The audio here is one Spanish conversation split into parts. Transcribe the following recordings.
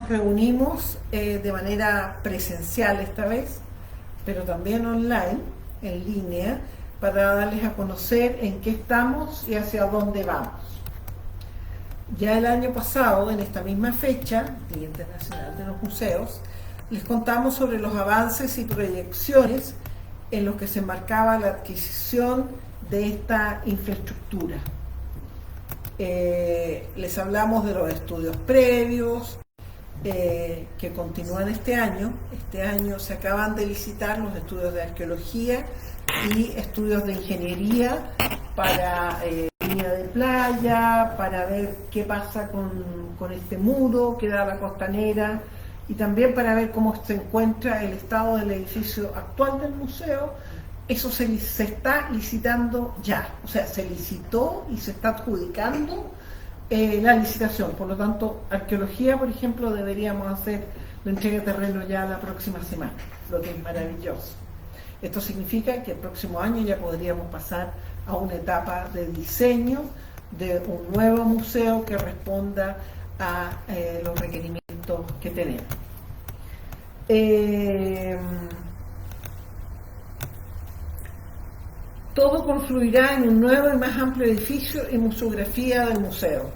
reunimos de manera presencial esta vez, pero también online, en línea, para darles a conocer en qué estamos y hacia dónde vamos. Ya el año pasado, en esta misma fecha, Día Internacional de los Museos, les contamos sobre los avances y proyecciones en los que se enmarcaba la adquisición de esta infraestructura. Les hablamos de los estudios previos que continúan este año. Este año se acaban de licitar los estudios de arqueología y estudios de ingeniería para línea de playa, para ver qué pasa con este muro que da a la costanera, y también para ver cómo se encuentra el estado del edificio actual del museo. Eso se está licitando ya, o sea, se licitó y se está adjudicando la licitación. Por lo tanto, arqueología, por ejemplo, deberíamos hacer la entrega de terreno ya la próxima semana, lo que es maravilloso. Esto significa que el próximo año ya podríamos pasar a una etapa de diseño de un nuevo museo que responda a los requerimientos que tenemos. Todo confluirá en un nuevo y más amplio edificio y museografía del museo,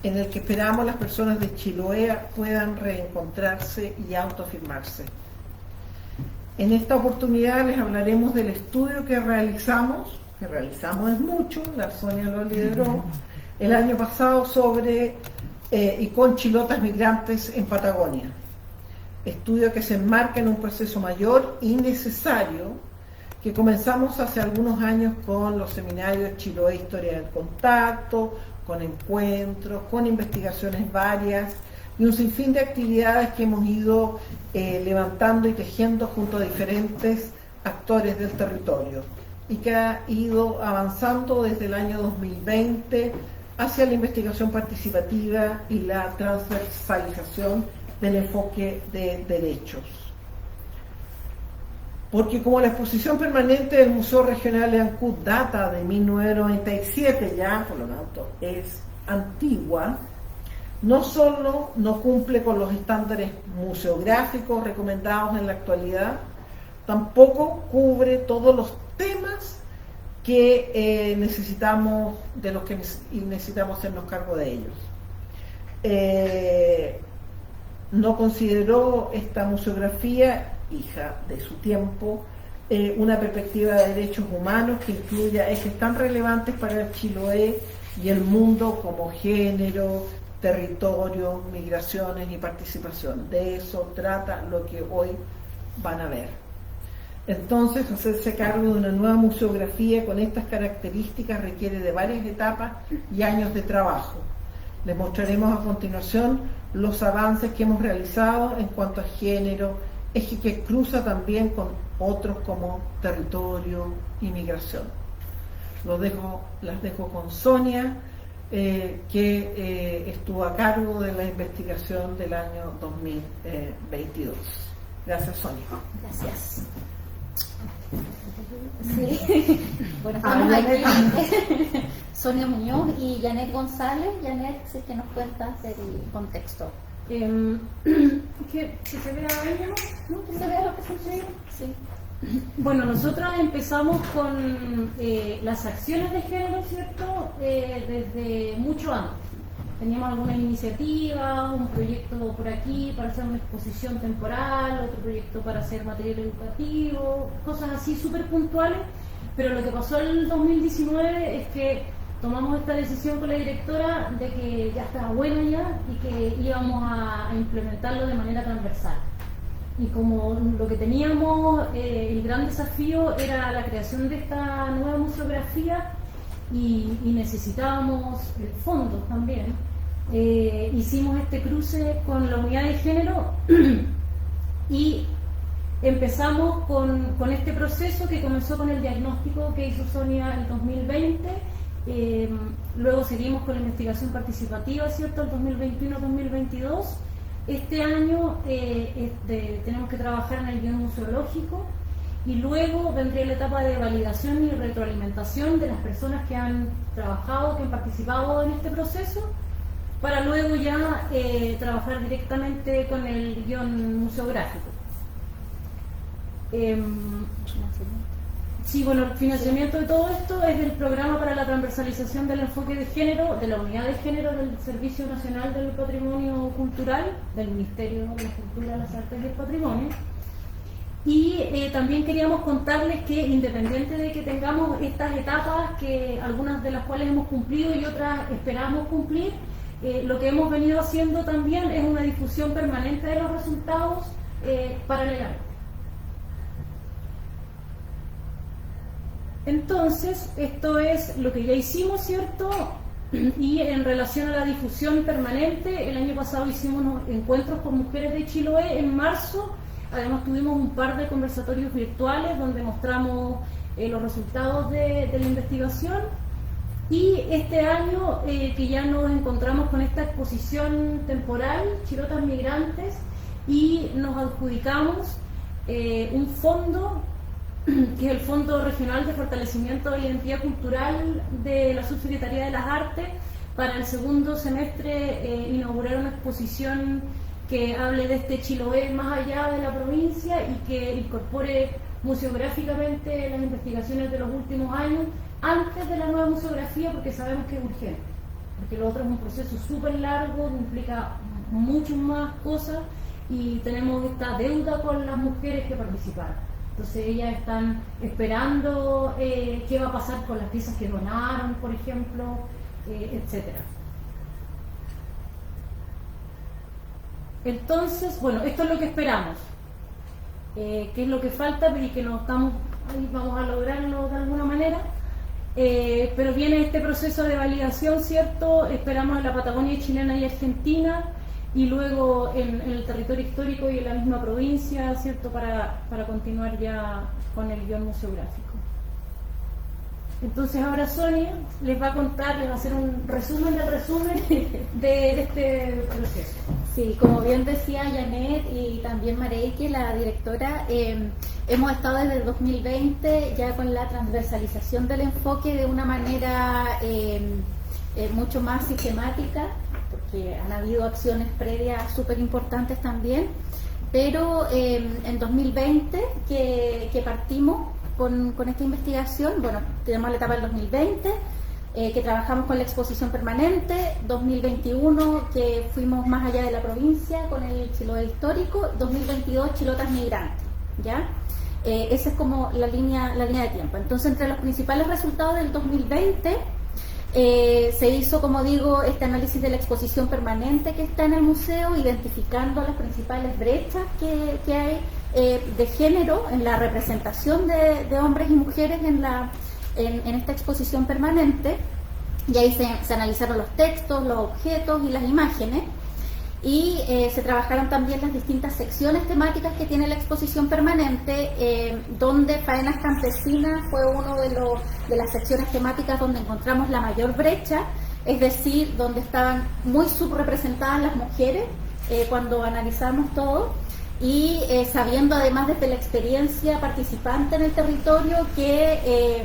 en el que esperamos las personas de Chiloé puedan reencontrarse y autoafirmarse. En esta oportunidad les hablaremos del estudio que realizamos es mucho, la Sonia lo lideró, el año pasado sobre y con chilotas migrantes en Patagonia. Estudio que se enmarca en un proceso mayor y necesario que comenzamos hace algunos años con los seminarios Chiloé Historia del Contacto, con encuentros, con investigaciones varias y un sinfín de actividades que hemos ido levantando y tejiendo junto a diferentes actores del territorio, y que ha ido avanzando desde el año 2020 hacia la investigación participativa y la transversalización del enfoque de derechos. Porque como la exposición permanente del Museo Regional de Ancud data de 1997 ya, por lo tanto es antigua, no solo no cumple con los estándares museográficos recomendados en la actualidad, tampoco cubre todos los temas que necesitamos, de los que necesitamos hacernos cargo de ellos. No consideró esta museografía, hija de su tiempo, una perspectiva de derechos humanos que incluya ejes tan relevantes para el Chiloé y el mundo como género, territorio, migraciones y participación. De eso trata lo que hoy van a ver. Entonces, hacerse cargo de una nueva museografía con estas características requiere de varias etapas y años de trabajo. Les mostraremos a continuación los avances que hemos realizado en cuanto a género, eje que cruza también con otros como territorio y migración. Las dejo con Sonia, que estuvo a cargo de la investigación del año 2022. Gracias, Sonia. Gracias. Sí. Bueno, estamos aquí Sonia Muñoz y Janet González. Janet, si es que nos cuentas del contexto. Que si se vea ella, ¿no? ¿Que se vea lo que se ve? Sí. Bueno, nosotros empezamos con las acciones de género, ¿cierto? Desde mucho antes. Teníamos algunas iniciativas, un proyecto por aquí para hacer una exposición temporal, otro proyecto para hacer material educativo, cosas así súper puntuales, pero lo que pasó en el 2019 es que tomamos esta decisión con la directora de que ya estaba bueno ya y que íbamos a implementarlo de manera transversal. Y como lo que teníamos, el gran desafío era la creación de esta nueva museografía y necesitábamos fondos también, hicimos este cruce con la unidad de género y empezamos con este proceso que comenzó con el diagnóstico que hizo Sonia en el 2020. Luego seguimos con la investigación participativa, ¿cierto? El 2021-2022. Este año tenemos que trabajar en el guión museológico y luego vendría la etapa de validación y retroalimentación de las personas que han trabajado, que han participado en este proceso, para luego ya trabajar directamente con el guión museográfico. Sí, bueno, el financiamiento de todo esto es del Programa para la Transversalización del Enfoque de Género, de la Unidad de Género del Servicio Nacional del Patrimonio Cultural, del Ministerio de la Cultura, las Artes y el Patrimonio. Y también queríamos contarles que, independiente de que tengamos estas etapas, que algunas de las cuales hemos cumplido y otras esperamos cumplir, lo que hemos venido haciendo también es una difusión permanente de los resultados paralelamente. Entonces, esto es lo que ya hicimos, ¿cierto? Y en relación a la difusión permanente, el año pasado hicimos unos encuentros con mujeres de Chiloé en marzo. Además tuvimos un par de conversatorios virtuales donde mostramos los resultados de la investigación. Y este año que ya nos encontramos con esta exposición temporal, Chilotas Migrantes, y nos adjudicamos un fondo que es el Fondo Regional de Fortalecimiento de la Identidad Cultural de la Subsecretaría de las Artes, para el segundo semestre inaugurar una exposición que hable de este Chiloé más allá de la provincia y que incorpore museográficamente las investigaciones de los últimos años antes de la nueva museografía, porque sabemos que es urgente, porque lo otro es un proceso súper largo, que implica muchas más cosas y tenemos esta deuda con las mujeres que participaron. Entonces ellas están esperando qué va a pasar con las piezas que donaron, por ejemplo, etcétera. Entonces, bueno, esto es lo que esperamos. ¿Qué es lo que falta? Y que no estamos, ahí vamos a lograrlo de alguna manera. Pero viene este proceso de validación, ¿cierto? Esperamos en la Patagonia chilena y argentina, y luego en el territorio histórico y en la misma provincia, ¿cierto?, para continuar ya con el guión museográfico. Entonces ahora Sonia les va a contar, les va a hacer un resumen del resumen de este proceso. Sí, como bien decía Janet y también Mareike, la directora, hemos estado desde el 2020 ya con la transversalización del enfoque de una manera mucho más sistemática, porque han habido acciones previas súper importantes también, pero en 2020 que partimos con esta investigación, bueno, tenemos la etapa del 2020, que trabajamos con la exposición permanente, 2021 que fuimos más allá de la provincia con el Chiloé histórico, 2022 Chilotas Migrantes, ¿ya? Esa es como la línea de tiempo. Entonces, entre los principales resultados del 2020 se hizo, como digo, este análisis de la exposición permanente que está en el museo, identificando las principales brechas que hay de género en la representación de hombres y mujeres en esta exposición permanente, y ahí se analizaron los textos, los objetos y las imágenes, y se trabajaron también las distintas secciones temáticas que tiene la exposición permanente, donde Faenas Campesinas fue uno de las secciones temáticas donde encontramos la mayor brecha, es decir, donde estaban muy subrepresentadas las mujeres cuando analizamos todo, y sabiendo además desde la experiencia participante en el territorio que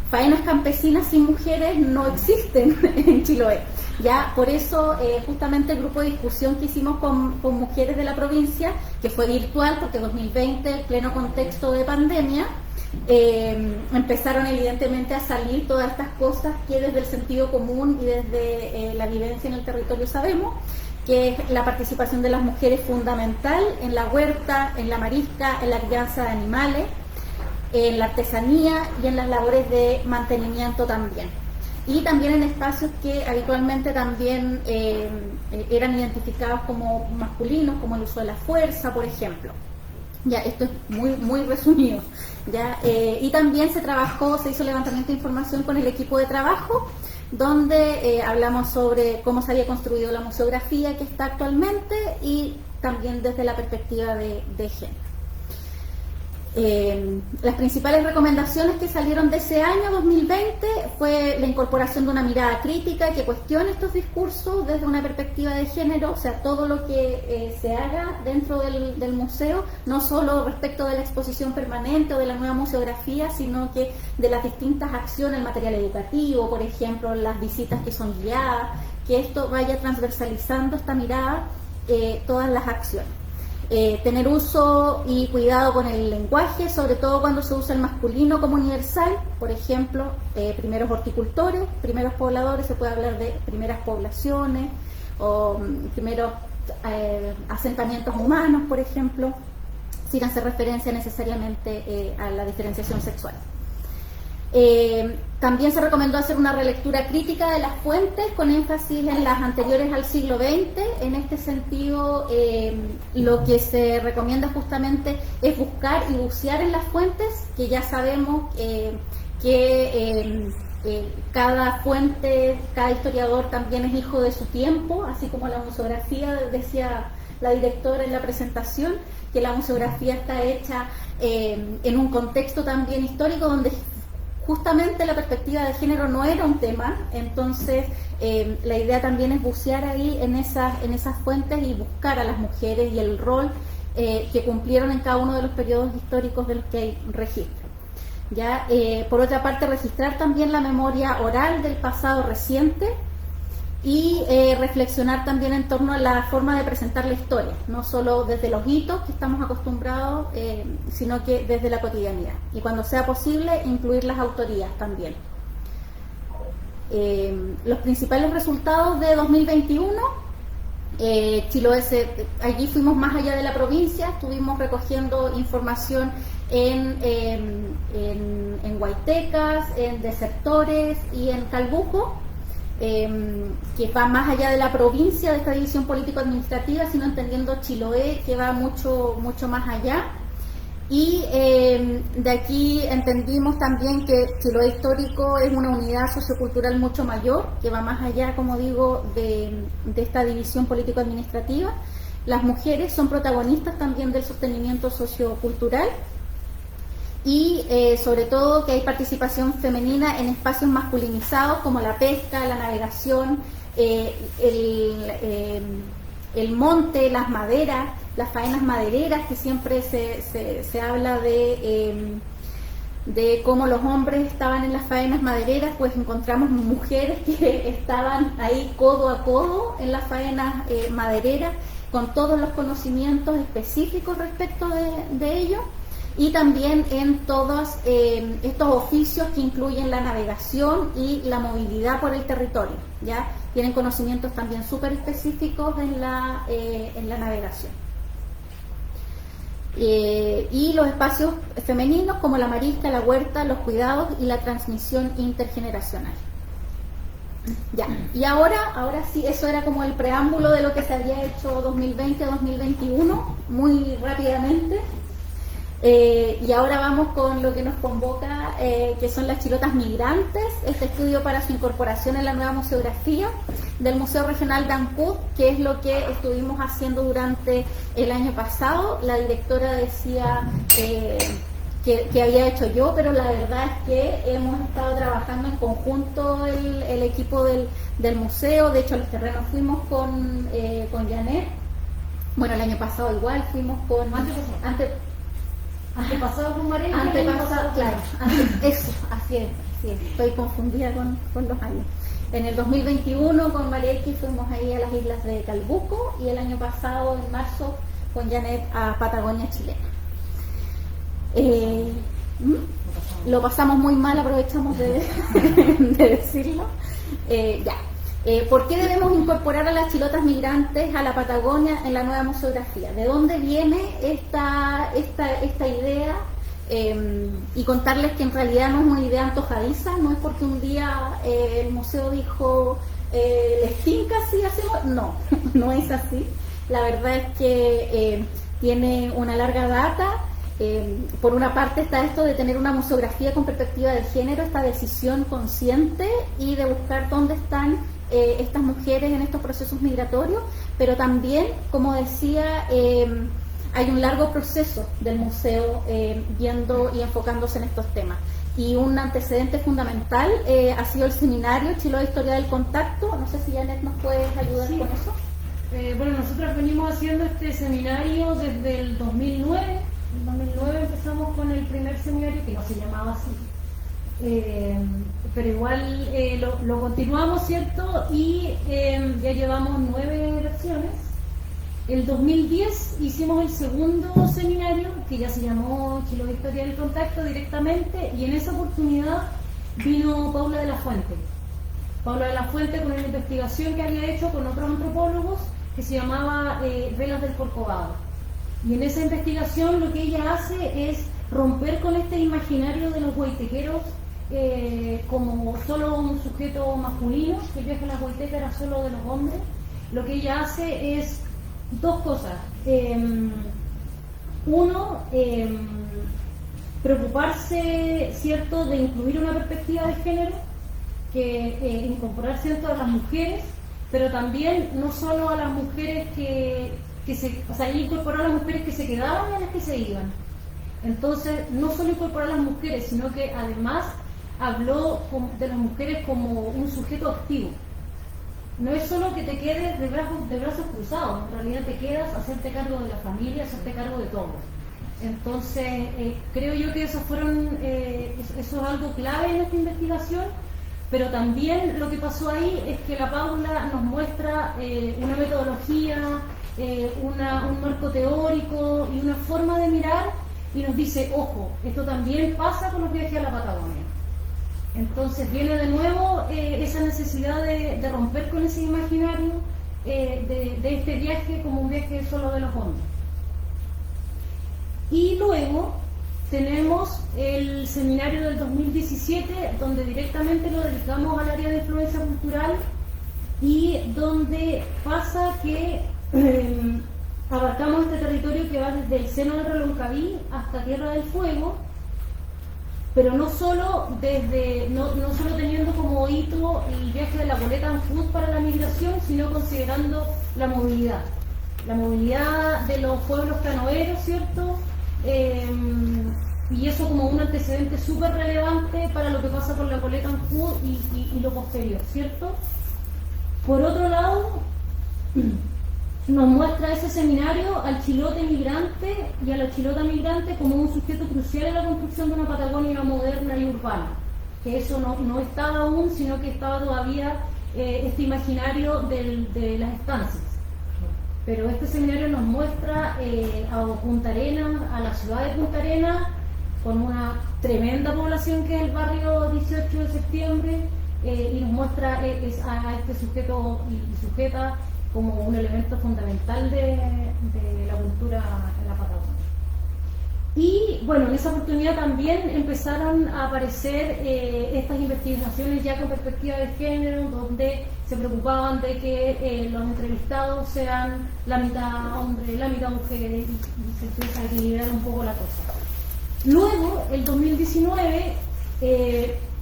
faenas campesinas sin mujeres no existen en Chiloé. Ya por eso justamente el grupo de discusión que hicimos con mujeres de la provincia, que fue virtual porque 2020, pleno contexto de pandemia, empezaron evidentemente a salir todas estas cosas que desde el sentido común y desde la vivencia en el territorio sabemos, que es la participación de las mujeres fundamental en la huerta, en la marisca, en la crianza de animales, en la artesanía y en las labores de mantenimiento también. Y también en espacios que habitualmente también eran identificados como masculinos, como el uso de la fuerza, por ejemplo. Ya, esto es muy resumido. ¿Ya? Y también se hizo levantamiento de información con el equipo de trabajo, donde hablamos sobre cómo se había construido la museografía que está actualmente y también desde la perspectiva de género. Las principales recomendaciones que salieron de ese año 2020 fue la incorporación de una mirada crítica que cuestione estos discursos desde una perspectiva de género, o sea, todo lo que se haga dentro del museo, no solo respecto de la exposición permanente o de la nueva museografía, sino que de las distintas acciones, el material educativo, por ejemplo, las visitas que son guiadas, que esto vaya transversalizando esta mirada todas las acciones. Tener uso y cuidado con el lenguaje, sobre todo cuando se usa el masculino como universal, por ejemplo, primeros horticultores, primeros pobladores, se puede hablar de primeras poblaciones o primeros asentamientos humanos, por ejemplo, sin hacer referencia necesariamente a la diferenciación sexual. También se recomendó hacer una relectura crítica de las fuentes con énfasis en las anteriores al siglo XX. En este sentido, lo que se recomienda justamente es buscar y bucear en las fuentes, que ya sabemos que cada fuente, cada historiador también es hijo de su tiempo, así como la museografía, decía la directora en la presentación, que la museografía está hecha en un contexto también histórico donde justamente la perspectiva de género no era un tema. Entonces la idea también es bucear ahí en esas fuentes y buscar a las mujeres y el rol que cumplieron en cada uno de los periodos históricos de los que hay registro. ¿Ya? Por otra parte, registrar también la memoria oral del pasado reciente y reflexionar también en torno a la forma de presentar la historia, no solo desde los hitos que estamos acostumbrados, sino que desde la cotidianidad. Y cuando sea posible, incluir las autorías también. Los principales resultados de 2021, Chiloé, allí fuimos más allá de la provincia, estuvimos recogiendo información en Huaytecas, en Desertores y en Calbuco, que va más allá de la provincia, de esta división político-administrativa, sino entendiendo Chiloé, que va mucho más allá. Y de aquí entendimos también que Chiloé histórico es una unidad sociocultural mucho mayor, que va más allá, como digo, de esta división político-administrativa. Las mujeres son protagonistas también del sostenimiento sociocultural y sobre todo que hay participación femenina en espacios masculinizados como la pesca, la navegación, el monte, las maderas, las faenas madereras, que siempre se habla de cómo los hombres estaban en las faenas madereras. Pues encontramos mujeres que estaban ahí codo a codo en las faenas madereras, con todos los conocimientos específicos respecto de ello, y también en todos estos oficios que incluyen la navegación y la movilidad por el territorio. Ya tienen conocimientos también súper específicos en la navegación. Y los espacios femeninos como la marisca, la huerta, los cuidados y la transmisión intergeneracional. Ya, y ahora sí, eso era como el preámbulo de lo que se había hecho 2020-2021, muy rápidamente. Y ahora vamos con lo que nos convoca, que son las chilotas migrantes, este estudio para su incorporación en la nueva museografía del Museo Regional de Ancud, que es lo que estuvimos haciendo durante el año pasado. La directora decía que había hecho yo, pero la verdad es que hemos estado trabajando en conjunto el equipo del museo. De hecho, a los terrenos fuimos con Janet. Bueno, el año pasado igual fuimos con... Antepasado con María. Antepasado, claro. Eso, así es. Estoy confundida con los años. En el 2021 con Marielki fuimos ahí a las islas de Calbuco y el año pasado, en marzo, con Janet a Patagonia chilena. Lo pasamos muy mal, aprovechamos de decirlo. ¿Por qué debemos incorporar a las chilotas migrantes a la Patagonia en la nueva museografía? ¿De dónde viene esta idea? Y contarles que en realidad no es una idea antojadiza, no es porque un día el museo dijo les tinca si hacemos, no es así. La verdad es que tiene una larga data. Por una parte está esto de tener una museografía con perspectiva de género, esta decisión consciente y de buscar dónde están estas mujeres en estos procesos migratorios, pero también, como decía, hay un largo proceso del museo viendo y enfocándose en estos temas. Y un antecedente fundamental ha sido el seminario Chiloé Historia del Contacto. No sé si Janet nos puedes ayudar con eso. Bueno, nosotros venimos haciendo este seminario desde el 2009. En 2009 empezamos con el primer seminario, que no se llamaba así. pero igual lo continuamos, ¿cierto? Y ya llevamos 9 versiones. El 2010 hicimos el segundo seminario, que ya se llamó Chiloé Historia del Contacto directamente, y en esa oportunidad vino Paula de la Fuente. Paula de la Fuente con una investigación que había hecho con otros antropólogos que se llamaba Velas del Corcovado. Y en esa investigación lo que ella hace es romper con este imaginario de los guaitequeros como solo un sujeto masculino, que el viaje a la guaiteca era solo de los hombres. Lo que ella hace es dos cosas. Uno, preocuparse, ¿cierto?, de incluir una perspectiva de género, que incorporar, ¿cierto?, a las mujeres, pero también no solo a las mujeres o sea, ella incorporó a las mujeres que se quedaban y a las que se iban. Entonces, no solo incorporó a las mujeres, sino que además habló de las mujeres como un sujeto activo. No es solo que te quedes de brazos cruzados, en realidad te quedas a hacerte cargo de la familia, a hacerte cargo de todo. Entonces, creo yo que eso es algo clave en esta investigación, pero también lo que pasó ahí es que la Paula nos muestra una metodología, un marco teórico y una forma de mirar, y nos dice, ojo, esto también pasa con los viajes a la Patagonia. Entonces viene de nuevo esa necesidad de romper con ese imaginario de este viaje como un viaje solo de los hombres. Y luego tenemos el seminario del 2017, donde directamente lo dedicamos al área de influencia cultural y donde pasa que abarcamos este territorio que va desde el seno del Reloncaví hasta Tierra del Fuego, pero no solo teniendo como hito el viaje de la Boleta en Food para la migración, sino considerando la movilidad de los pueblos canoeros, ¿cierto? Y eso como un antecedente súper relevante para lo que pasa con la Boleta en Food y lo posterior, ¿cierto? Por otro lado, nos muestra ese seminario al chilote migrante y a la chilota migrante como un sujeto crucial en la construcción de una Patagonia moderna y urbana, que eso no estaba aún, sino que estaba todavía este imaginario de las estancias. Pero este seminario nos muestra a Punta Arenas, a la ciudad de Punta Arenas, con una tremenda población que es el barrio 18 de septiembre, y nos muestra a este sujeto y sujeta como un elemento fundamental de la cultura en la Patagonia. Y bueno, en esa oportunidad también empezaron a aparecer estas investigaciones ya con perspectiva de género, donde se preocupaban de que los entrevistados sean la mitad hombre, la mitad mujer, y se empieza a equilibrar un poco la cosa. Luego, el 2019,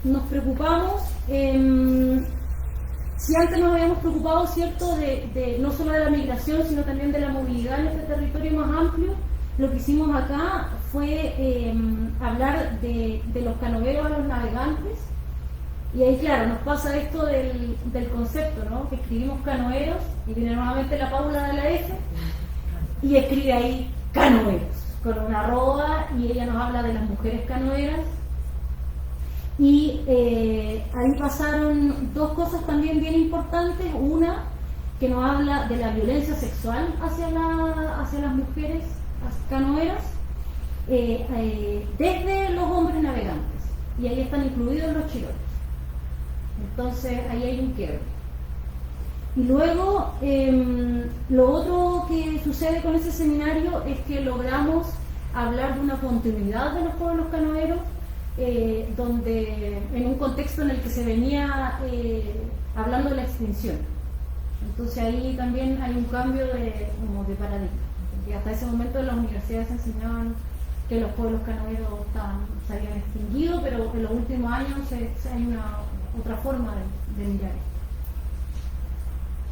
nos preocupamos, si antes nos habíamos preocupado, ¿cierto?, de no solo de la migración, sino también de la movilidad en este territorio más amplio, lo que hicimos acá fue hablar de los canoeros a los navegantes. Y ahí, claro, nos pasa esto del concepto, ¿no?, que escribimos canoeros, y viene nuevamente la Paula de la F, y escribe ahí canoeros, con una arroba, y ella nos habla de las mujeres canoeras. Y ahí pasaron dos cosas también bien importantes. Una, que nos habla de la violencia sexual hacia las mujeres canoeras, desde los hombres navegantes, y ahí están incluidos los chilotes. Entonces ahí hay un quiebre. Y luego lo otro que sucede con ese seminario es que logramos hablar de una continuidad de los pueblos canoeros, donde en un contexto en el que se venía hablando de la extinción. Entonces ahí también hay un cambio de paradigma. Y hasta ese momento en las universidades enseñaban que los pueblos canoeros se habían extinguido, pero en los últimos años hay otra forma de mirar esto.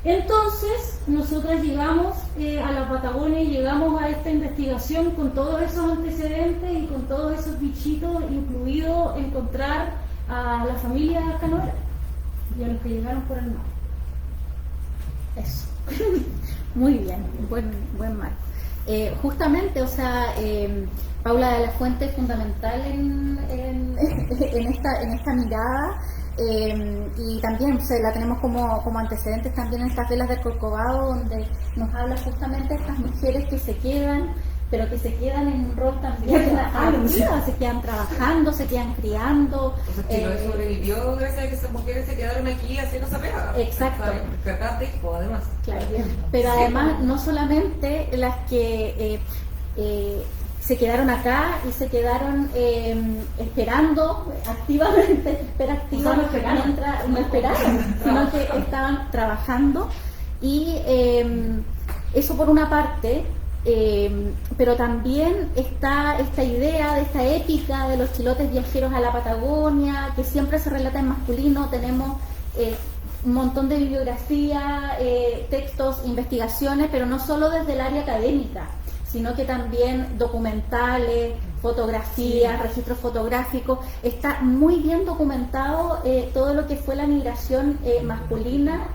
Entonces, nosotras llegamos a la Patagonia y llegamos a esta investigación con todos esos antecedentes y con todos esos bichitos, incluido encontrar a la familia canoera y a los que llegaron por el mar. Eso. Muy bien, buen marco. Justamente, o sea, Paula de la Fuente es fundamental en esta mirada. Y también la tenemos como antecedentes también en estas velas del Corcovado, donde nos habla justamente de estas mujeres que se quedan, pero que se quedan en un rol también activa, se quedan trabajando, se quedan criando. O sea, Chiloé sobrevivió gracias a que esas mujeres se quedaron aquí haciendo esa pega. Exacto. Catático, además. Claro. Pero además, no solamente las que se quedaron acá y se quedaron esperando activamente, no esperaron, sino que estaban trabajando. Y eso por una parte. Pero también está esta idea de esta épica de los chilotes viajeros a la Patagonia, que siempre se relata en masculino. Tenemos un montón de bibliografía, textos, investigaciones, pero no solo desde el área académica, sino que también documentales, fotografías, registros fotográficos. Está muy bien documentado todo lo que fue la migración masculina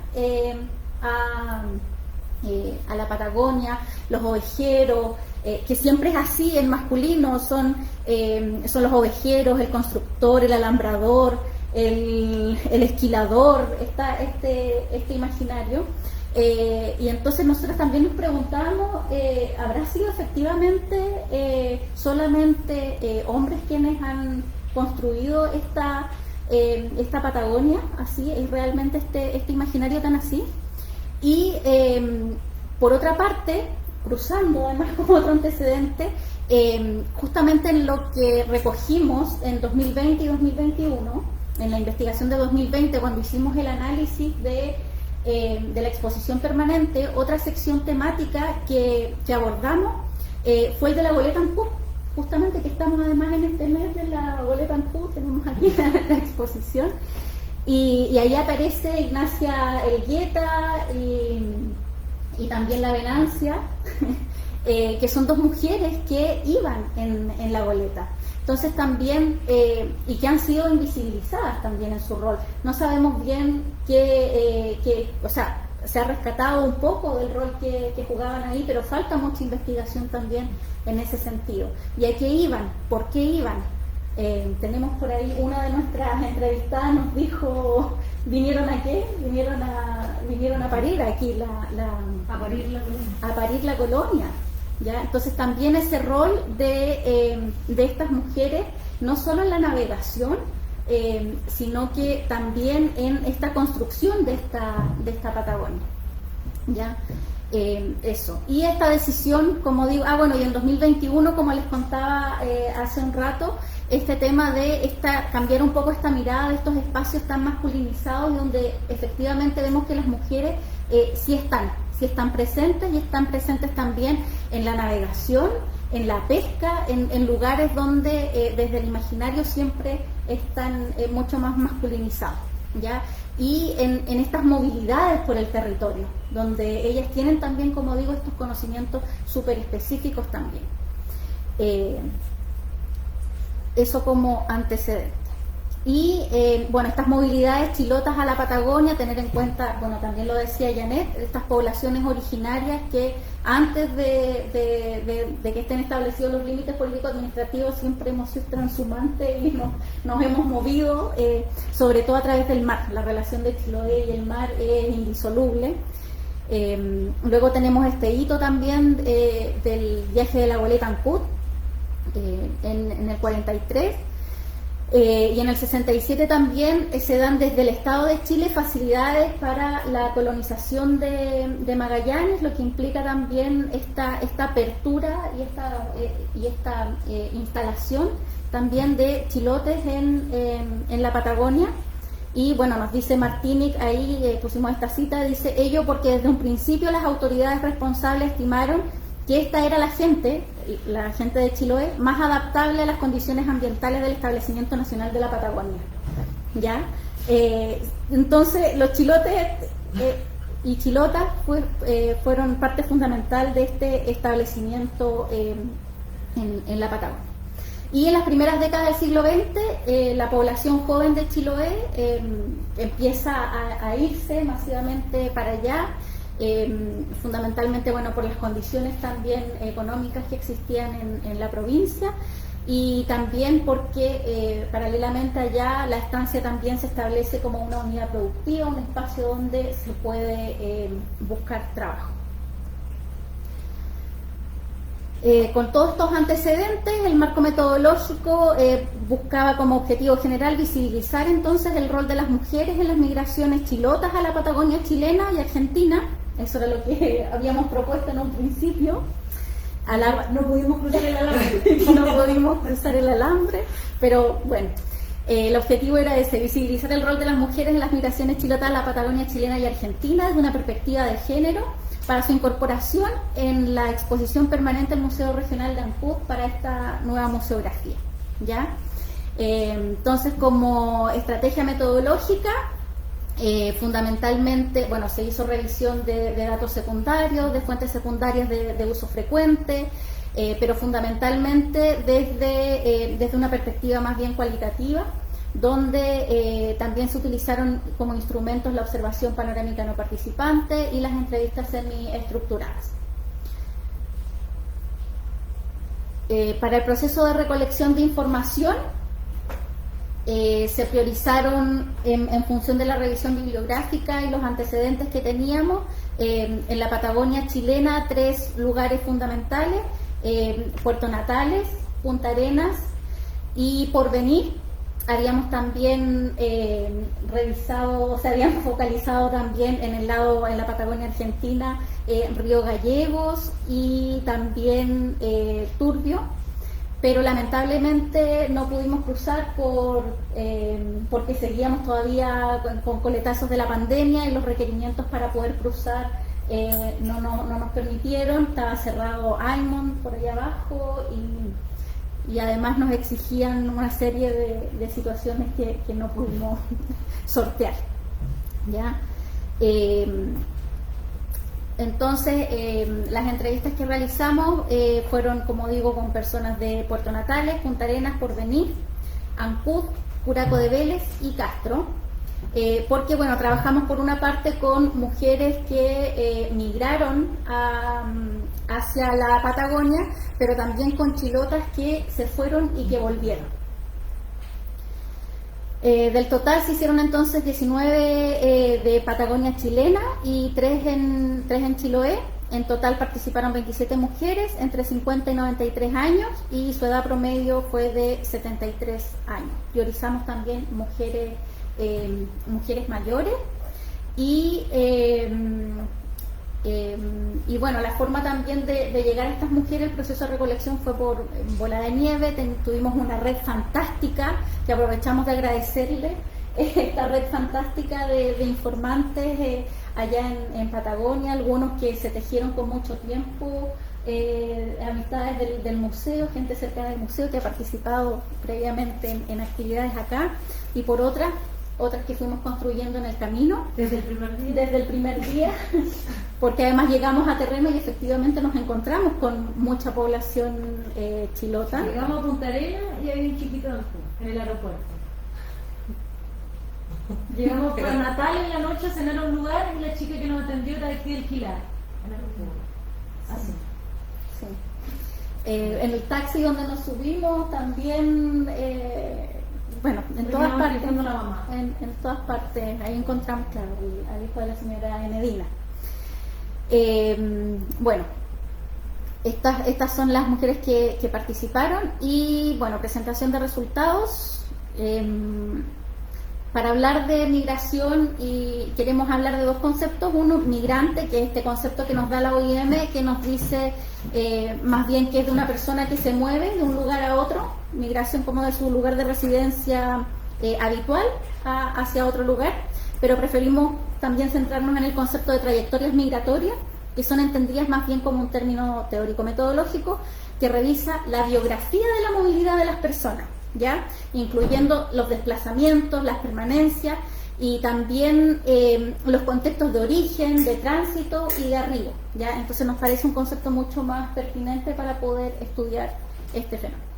a la Patagonia, los ovejeros, que siempre es así en masculino, son los ovejeros, el constructor, el alambrador, el esquilador, está este imaginario. Y entonces nosotros también nos preguntamos, ¿habrá sido efectivamente solamente hombres quienes han construido esta Patagonia así? ¿Es realmente este imaginario tan así? Y por otra parte, cruzando además como otro antecedente, justamente en lo que recogimos en 2020 y 2021, en la investigación de 2020, cuando hicimos el análisis de la exposición permanente, otra sección temática que abordamos fue el de la boleta Ancud, justamente que estamos además en este mes de la boleta Ancud, tenemos aquí la exposición. Y ahí aparece Ignacia Elgueta y también la Venancia, que son dos mujeres que iban en la boleta. Entonces también, y que han sido invisibilizadas también en su rol. No sabemos bien o sea, se ha rescatado un poco del rol que jugaban ahí, pero falta mucha investigación también en ese sentido. ¿Y a qué iban? ¿Por qué iban? Tenemos por ahí una de nuestras entrevistadas nos dijo, ¿vinieron a qué? Vinieron a parir aquí a parir la colonia. ¿Ya? Entonces también ese rol de estas mujeres, no solo en la navegación, sino que también en esta construcción de esta Patagonia. ¿Ya? Eso. Y esta decisión, como digo, y en 2021, como les contaba hace un rato, este tema de cambiar un poco esta mirada de estos espacios tan masculinizados, donde efectivamente vemos que las mujeres sí están presentes, y están presentes también en la navegación, en la pesca, en lugares donde desde el imaginario siempre están mucho más masculinizados, ¿ya? Y en estas movilidades por el territorio, donde ellas tienen también, como digo, estos conocimientos súper específicos también. Eso como antecedente. Y estas movilidades chilotas a la Patagonia, tener en cuenta, también lo decía Janet, estas poblaciones originarias que antes de que estén establecidos los límites político-administrativos siempre hemos sido transhumantes y nos hemos movido, sobre todo a través del mar. La relación de Chiloé y el mar es indisoluble. Luego tenemos este hito también del viaje de la boleta Ancud en el 43. Y en el 67 también se dan desde el Estado de Chile facilidades para la colonización de Magallanes, lo que implica también esta apertura y esta instalación también de chilotes en la Patagonia. Y nos dice Martinic, ahí pusimos esta cita, dice: ello porque desde un principio las autoridades responsables estimaron que esta era la gente de Chiloé, más adaptable a las condiciones ambientales del establecimiento nacional de la Patagonia. ¿Ya? Entonces, los chilotes y chilotas fueron parte fundamental de este establecimiento en la Patagonia. Y en las primeras décadas del siglo XX, la población joven de Chiloé empieza a irse masivamente para allá. fundamentalmente bueno, por las condiciones también económicas que existían en la provincia, y también porque paralelamente allá la estancia también se establece como una unidad productiva, un espacio donde se puede buscar trabajo. Con todos estos antecedentes, el marco metodológico buscaba como objetivo general visibilizar entonces el rol de las mujeres en las migraciones chilotas a la Patagonia chilena y Argentina. Eso era lo que habíamos propuesto en un principio. No pudimos cruzar el alambre. No pudimos cruzar el alambre, pero bueno, el objetivo era ese, visibilizar el rol de las mujeres en las migraciones chilotas a la Patagonia chilena y Argentina desde una perspectiva de género, para su incorporación en la exposición permanente del Museo Regional de Ancud para esta nueva museografía, ¿ya? Entonces, como estrategia metodológica, fundamentalmente, bueno, se hizo revisión de datos secundarios, de fuentes secundarias de uso frecuente, pero fundamentalmente desde una perspectiva más bien cualitativa, donde también se utilizaron como instrumentos la observación panorámica no participante y las entrevistas semiestructuradas. Para el proceso de recolección de información se priorizaron en función de la revisión bibliográfica y los antecedentes que teníamos en la Patagonia chilena 3 lugares fundamentales: Puerto Natales, Punta Arenas y Porvenir. Habíamos también habíamos focalizado también en la Patagonia Argentina, Río Gallegos y también Turbio, pero lamentablemente no pudimos cruzar porque seguíamos todavía con coletazos de la pandemia y los requerimientos para poder cruzar no nos permitieron. Estaba cerrado Aymon por allá abajo y además nos exigían una serie de situaciones que no pudimos sortear, ¿ya? Entonces, las entrevistas que realizamos fueron, como digo, con personas de Puerto Natales, Punta Arenas, Porvenir, Ancud, Curacao de Vélez y Castro, porque, bueno, trabajamos por una parte con mujeres que migraron hacia la Patagonia, pero también con chilotas que se fueron y que volvieron. Del total se hicieron entonces 19 de Patagonia chilena y 3 en Chiloé. En total participaron 27 mujeres entre 50 y 93 años y su edad promedio fue de 73 años. Priorizamos también mujeres mayores y bueno, la forma también de llegar a estas mujeres, el proceso de recolección fue por bola de nieve. Tuvimos una red fantástica que aprovechamos de agradecerle, esta red fantástica de informantes allá en Patagonia, algunos que se tejieron con mucho tiempo, amistades del museo, gente cercana del museo que ha participado previamente en actividades acá, y por otras que fuimos construyendo en el camino. Desde el primer día. Desde el primer día, porque además llegamos a terreno y efectivamente nos encontramos con mucha población chilota. Llegamos a Punta Arenas y había un chiquito en el aeropuerto. Llegamos por Natal en la noche a cenar a un lugar y la chica que nos atendió era de aquí del Gilar. Así. Sí. En el taxi donde nos subimos también... bueno, en todas partes, en todas partes, ahí encontramos, claro, al hijo de la señora Enedina. Bueno, estas son las mujeres que participaron y, bueno, presentación de resultados. Para hablar de migración y queremos hablar de 2 conceptos. Uno, migrante, que es este concepto que nos da la OIM, que nos dice más bien que es de una persona que se mueve de un lugar a otro, migración como de su lugar de residencia habitual hacia otro lugar, pero preferimos también centrarnos en el concepto de trayectorias migratorias, que son entendidas más bien como un término teórico-metodológico que revisa la biografía de la movilidad de las personas, ¿ya? Incluyendo los desplazamientos, las permanencias y también los contextos de origen, de tránsito y de arribo, ¿ya? Entonces nos parece un concepto mucho más pertinente para poder estudiar este fenómeno.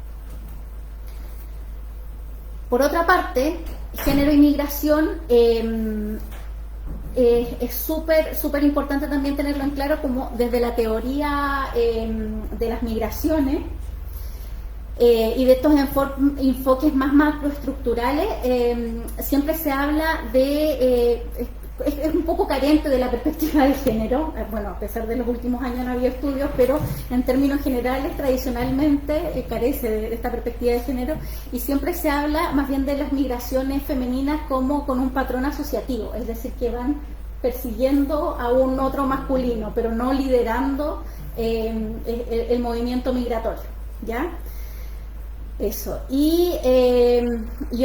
Por otra parte, género y migración es súper importante también tenerlo en claro, como desde la teoría de las migraciones y de estos enfoques más macroestructurales, siempre se habla de... es un poco carente de la perspectiva de género. Bueno, a pesar de los últimos años no había estudios, pero en términos generales tradicionalmente carece de esta perspectiva de género, y siempre se habla más bien de las migraciones femeninas como con un patrón asociativo, es decir, que van persiguiendo a un otro masculino, pero no liderando el movimiento migratorio, ¿ya? Eso. Y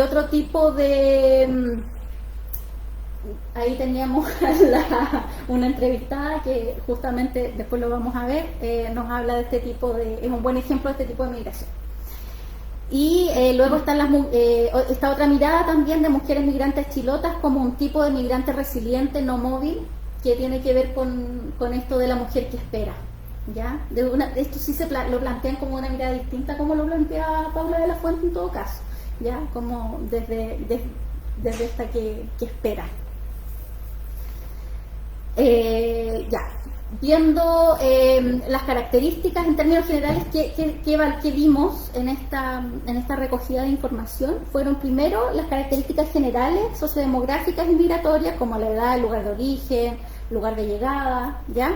otro tipo de... Ahí teníamos una entrevistada que justamente después lo vamos a ver, nos habla de este tipo de, es un buen ejemplo de este tipo de migración. Y luego están esta otra mirada también de mujeres migrantes chilotas como un tipo de migrante resiliente, no móvil, que tiene que ver con esto de la mujer que espera, ¿ya? Esto sí lo plantean como una mirada distinta como lo plantea Paula de la Fuente en todo caso, ¿ya? Como desde esta que espera. Ya, viendo las características en términos generales que vimos en esta recogida de información, fueron primero las características generales sociodemográficas y migratorias, como la edad, el lugar de origen, lugar de llegada, ¿ya?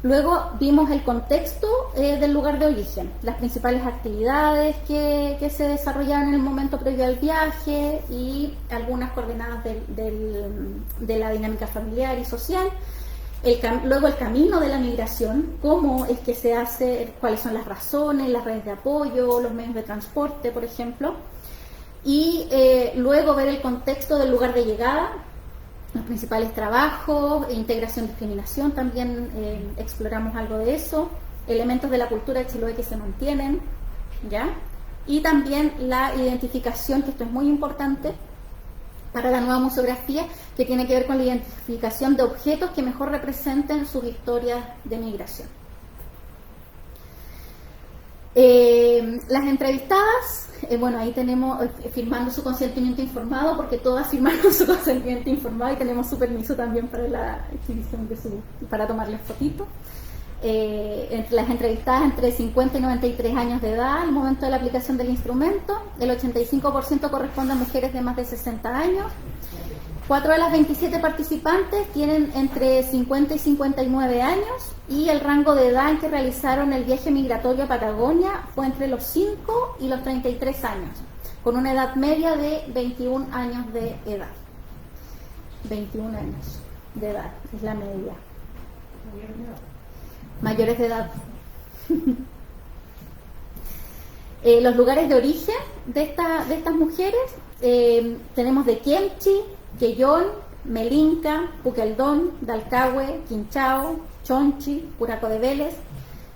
Luego vimos el contexto del lugar de origen, las principales actividades que se desarrollaron en el momento previo al viaje y algunas coordenadas de la dinámica familiar y social. Luego el camino de la migración, cómo es que se hace, cuáles son las razones, las redes de apoyo, los medios de transporte, por ejemplo. Y luego ver el contexto del lugar de llegada, los principales trabajos, integración y discriminación, también exploramos algo de eso, elementos de la cultura de Chiloé que se mantienen, ¿ya? Y también la identificación, que esto es muy importante para la nueva museografía, que tiene que ver con la identificación de objetos que mejor representen sus historias de migración. Las entrevistadas, bueno, ahí tenemos firmando su consentimiento informado, porque todas firmaron su consentimiento informado y tenemos su permiso también para la exhibición para tomarles fotitos. Entre las entrevistadas entre 50 y 93 años de edad al momento de la aplicación del instrumento, el 85% corresponde a mujeres de más de 60 años. 4 de las 27 participantes tienen entre 50 y 59 años, y el rango de edad en que realizaron el viaje migratorio a Patagonia fue entre los 5 y los 33 años, con una edad media de 21 años de edad. 21 años de edad es la media. Mayores de edad. Los lugares de origen de estas mujeres, tenemos de Kemchi, Quellón, Melinca, Puqueldón, Dalcahue, Quinchao, Chonchi, Curaco de Vélez,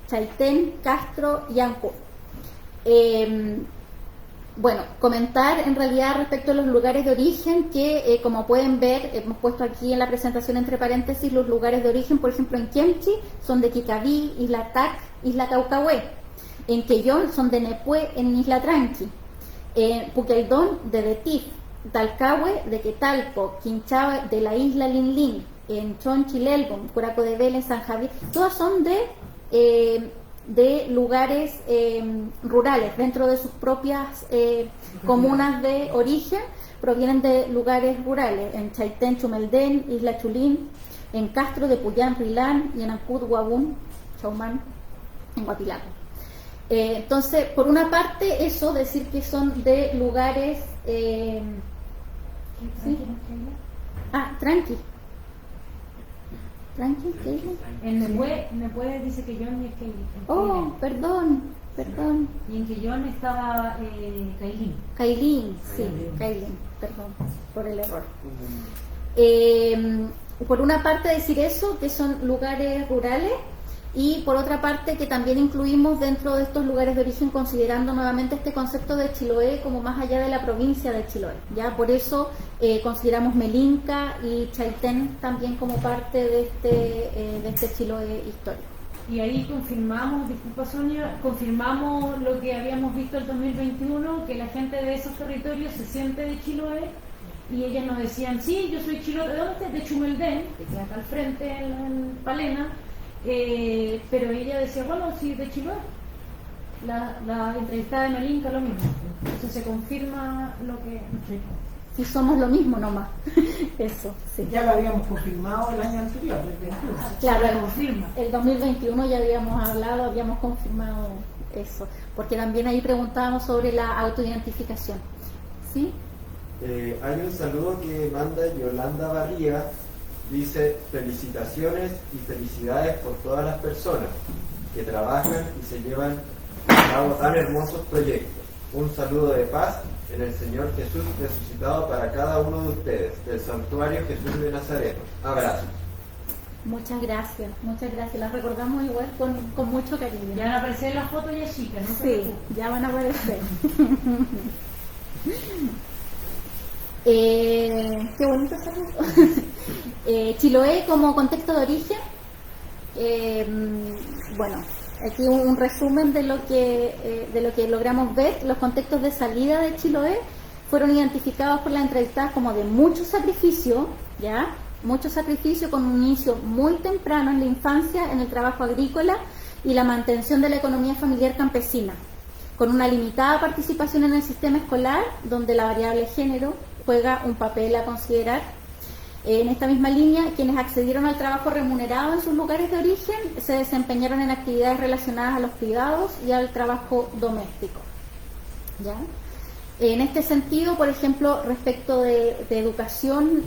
Chaitén, Castro y Ancud. Bueno, comentar en realidad respecto a los lugares de origen que, como pueden ver, hemos puesto aquí en la presentación entre paréntesis los lugares de origen. Por ejemplo, en Kemchi son de Kikaví, Isla Tac, Isla Caucahué. En Quellón son de Nepué, en Isla Tranqui. En Puqueldón de Detif, Dalcahue de Quetalco, Quinchao de la Isla Linlin, en Chonchi, Lelbon, Curaco de Vélez, San Javier. Todas son de lugares rurales dentro de sus propias comunas de origen, provienen de lugares rurales. En Chaitén, Chumeldén, Isla Chulín, en Castro de Puyán, Rilán, y en Ancud, Guabún, Chaumán, en Guapilaco. Entonces, por una parte, eso, decir que son de lugares... ¿sí? Tranqui. Tranqui, Keila. En Nepué dice que Quellón y es Keilín. Oh, perdón. Y en Quellón estaba Cailín. Cailín, sí, Cailín, perdón por el error. Por una parte decir eso, que son lugares rurales, y por otra parte que también incluimos dentro de estos lugares de origen, considerando nuevamente este concepto de Chiloé como más allá de la provincia de Chiloé, ¿ya? Por eso consideramos Melinca y Chaitén también como parte de este Chiloé histórico. Y ahí confirmamos, disculpa Sonia, confirmamos lo que habíamos visto el 2021, que la gente de esos territorios se siente de Chiloé y ellas nos decían, sí, yo soy Chilote, ¿de dónde estás? De Chumeldén, que queda acá al frente en Palena, pero ella decía, bueno, sí, de Chiloé. La entrevistada de Melinka lo mismo, entonces se confirma lo que nos dijo. Sí, somos lo mismo nomás. Eso, sí. Ya lo habíamos confirmado el año anterior, el 21. Claro, Se confirma. el 2021 ya habíamos hablado, habíamos confirmado eso, porque también ahí preguntábamos sobre la autoidentificación. ¿Sí? Hay un saludo que manda Yolanda Barriga, dice felicitaciones y felicidades por todas las personas que trabajan y se llevan a cabo tan hermosos proyectos. Un saludo de paz en el Señor Jesús resucitado para cada uno de ustedes, del Santuario Jesús de Nazaret. Abrazos. Muchas gracias, las recordamos igual con mucho cariño. Ya van a aparecer en las fotos ya chicas, ¿no? Sí, ya van a aparecer. Qué bonito saludo. Chiloé como contexto de origen. Bueno, aquí un resumen de lo que logramos ver. Los contextos de salida de Chiloé fueron identificados por las entrevistadas como de mucho sacrificio, ¿ya? Mucho sacrificio con un inicio muy temprano en la infancia en el trabajo agrícola y la mantención de la economía familiar campesina, con una limitada participación en el sistema escolar, donde la variable género juega un papel a considerar. En esta misma línea, quienes accedieron al trabajo remunerado en sus lugares de origen se desempeñaron en actividades relacionadas a los cuidados y al trabajo doméstico, ¿ya? En este sentido, por ejemplo, respecto de educación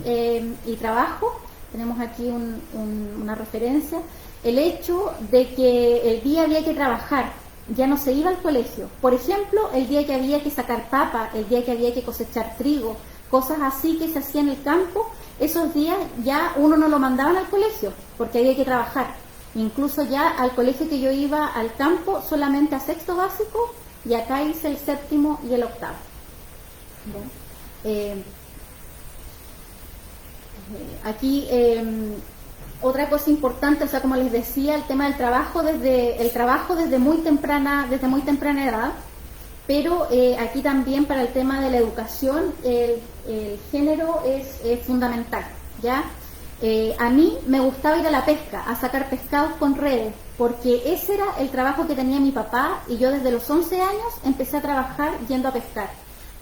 y trabajo, tenemos aquí una referencia, el hecho de que el día había que trabajar, ya no se iba al colegio. Por ejemplo, el día que había que sacar papa, el día que había que cosechar trigo, cosas así que se hacían en el campo, esos días ya uno no lo mandaban al colegio, porque había que trabajar. Incluso ya al colegio que yo iba al campo, solamente a sexto básico, y acá hice el séptimo y el octavo. Aquí otra cosa importante, o sea, como les decía, el tema del trabajo desde muy temprana edad, pero aquí también para el tema de la educación el género es fundamental, ¿ya? A mí me gustaba ir a la pesca, a sacar pescados con redes, porque ese era el trabajo que tenía mi papá, y yo desde los 11 años empecé a trabajar yendo a pescar,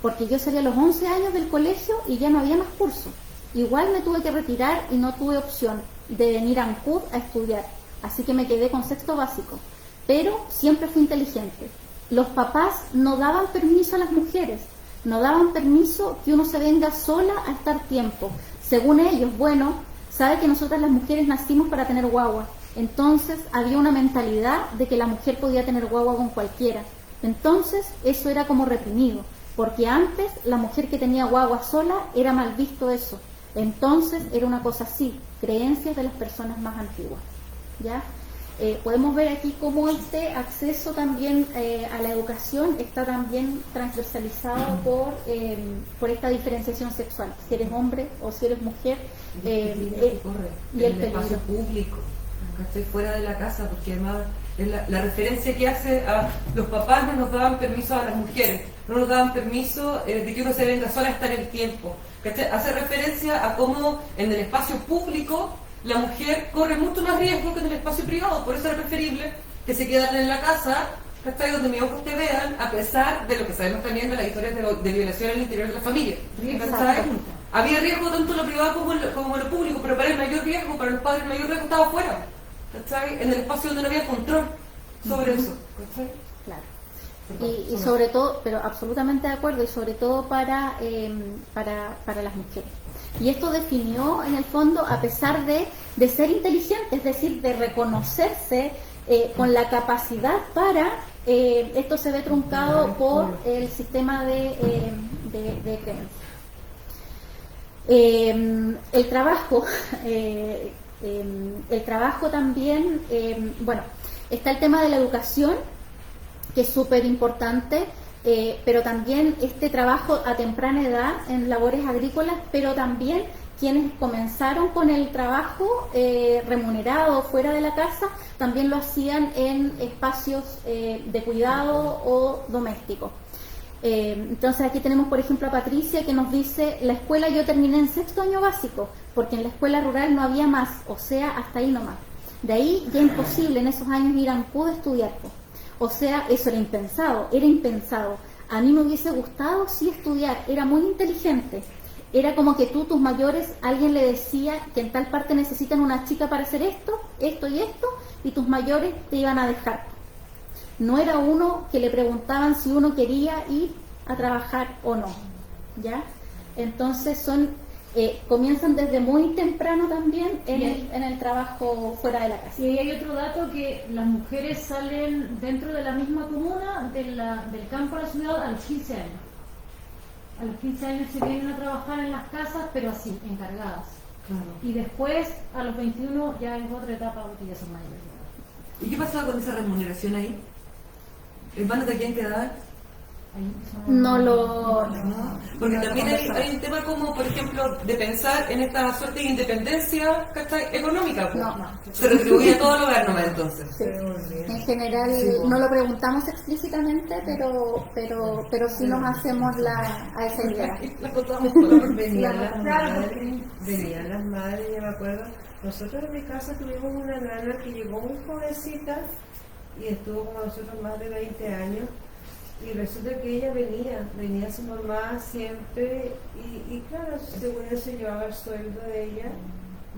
porque yo salí a los 11 años del colegio y ya no había más curso. Igual me tuve que retirar y no tuve opción de venir a Ancud a estudiar, así que me quedé con sexto básico, pero siempre fui inteligente. Los papás no daban permiso a las mujeres, no daban permiso que uno se venga sola a estar tiempo. Según ellos, bueno, sabe que nosotras las mujeres nacimos para tener guagua, entonces había una mentalidad de que la mujer podía tener guagua con cualquiera. Entonces eso era como reprimido, porque antes la mujer que tenía guagua sola era mal visto eso. Entonces era una cosa así, creencias de las personas más antiguas, ¿ya? Podemos ver aquí cómo este acceso también a la educación está también transversalizado por esta diferenciación sexual, si eres hombre o si eres mujer, y el espacio público, ¿cachai? Fuera de la casa, porque además es la referencia que hace a los papás. No nos daban permiso a las mujeres, no nos daban permiso de que uno se venga sola a estar en el tiempo, ¿cachai? Hace referencia a cómo en el espacio público la mujer corre mucho más riesgo que en el espacio privado, por eso era preferible que se quedaran en la casa, ¿cachai? Donde mis ojos te vean, a pesar de lo que sabemos también de las historias de violación en el interior de la familia, ¿cachai? Había riesgo tanto en lo privado como en lo público, pero para el mayor riesgo, para los padres, el mayor riesgo estaba afuera, ¿cachai? En el espacio donde no había control sobre eso, ¿cachai? Claro. Y sobre todo, pero absolutamente de acuerdo, y sobre todo para las mujeres. Y esto definió, en el fondo, a pesar de ser inteligente, es decir, de reconocerse con la capacidad para, esto se ve truncado por el sistema de creencias. El trabajo también, bueno, está el tema de la educación, que es súper importante, pero también este trabajo a temprana edad en labores agrícolas, pero también quienes comenzaron con el trabajo remunerado fuera de la casa, también lo hacían en espacios de cuidado o domésticos. Entonces aquí tenemos por ejemplo a Patricia que nos dice, la escuela yo terminé en 6º año básico, porque en la escuela rural no había más, o sea, hasta ahí nomás. De ahí ya imposible en esos años ir a Ancud a estudiar. O sea, eso era impensado. A mí me hubiese gustado sí estudiar, era muy inteligente. Era como que tus mayores, alguien le decía que en tal parte necesitan una chica para hacer esto, esto y esto, y tus mayores te iban a dejar. No era uno que le preguntaban si uno quería ir a trabajar o no, ¿ya? Entonces comienzan desde muy temprano también en el trabajo fuera de la casa. Y hay otro dato, que las mujeres salen dentro de la misma comuna, del campo a la ciudad, a los 15 años. A los 15 años se vienen a trabajar en las casas, pero así, encargadas. Claro. Y después, a los 21, ya es otra etapa porque ya son mayores. ¿Y qué pasaba con esa remuneración ahí? ¿Van a quién quedar? No lo... Porque también hay un tema como, por ejemplo, de pensar en esta suerte de independencia, ¿cachai?, económica. Pues. No. Se retribuye a todo el hogar nomás entonces. Sí. En general no lo preguntamos explícitamente, pero sí nos hacemos a esa idea. La contamos por Venían las madres, ya me acuerdo. Nosotros en mi casa tuvimos una nana que llegó muy jovencita y estuvo con nosotros más de 20 años. Y resulta que ella venía su mamá siempre, y claro, según eso llevaba el sueldo de ella.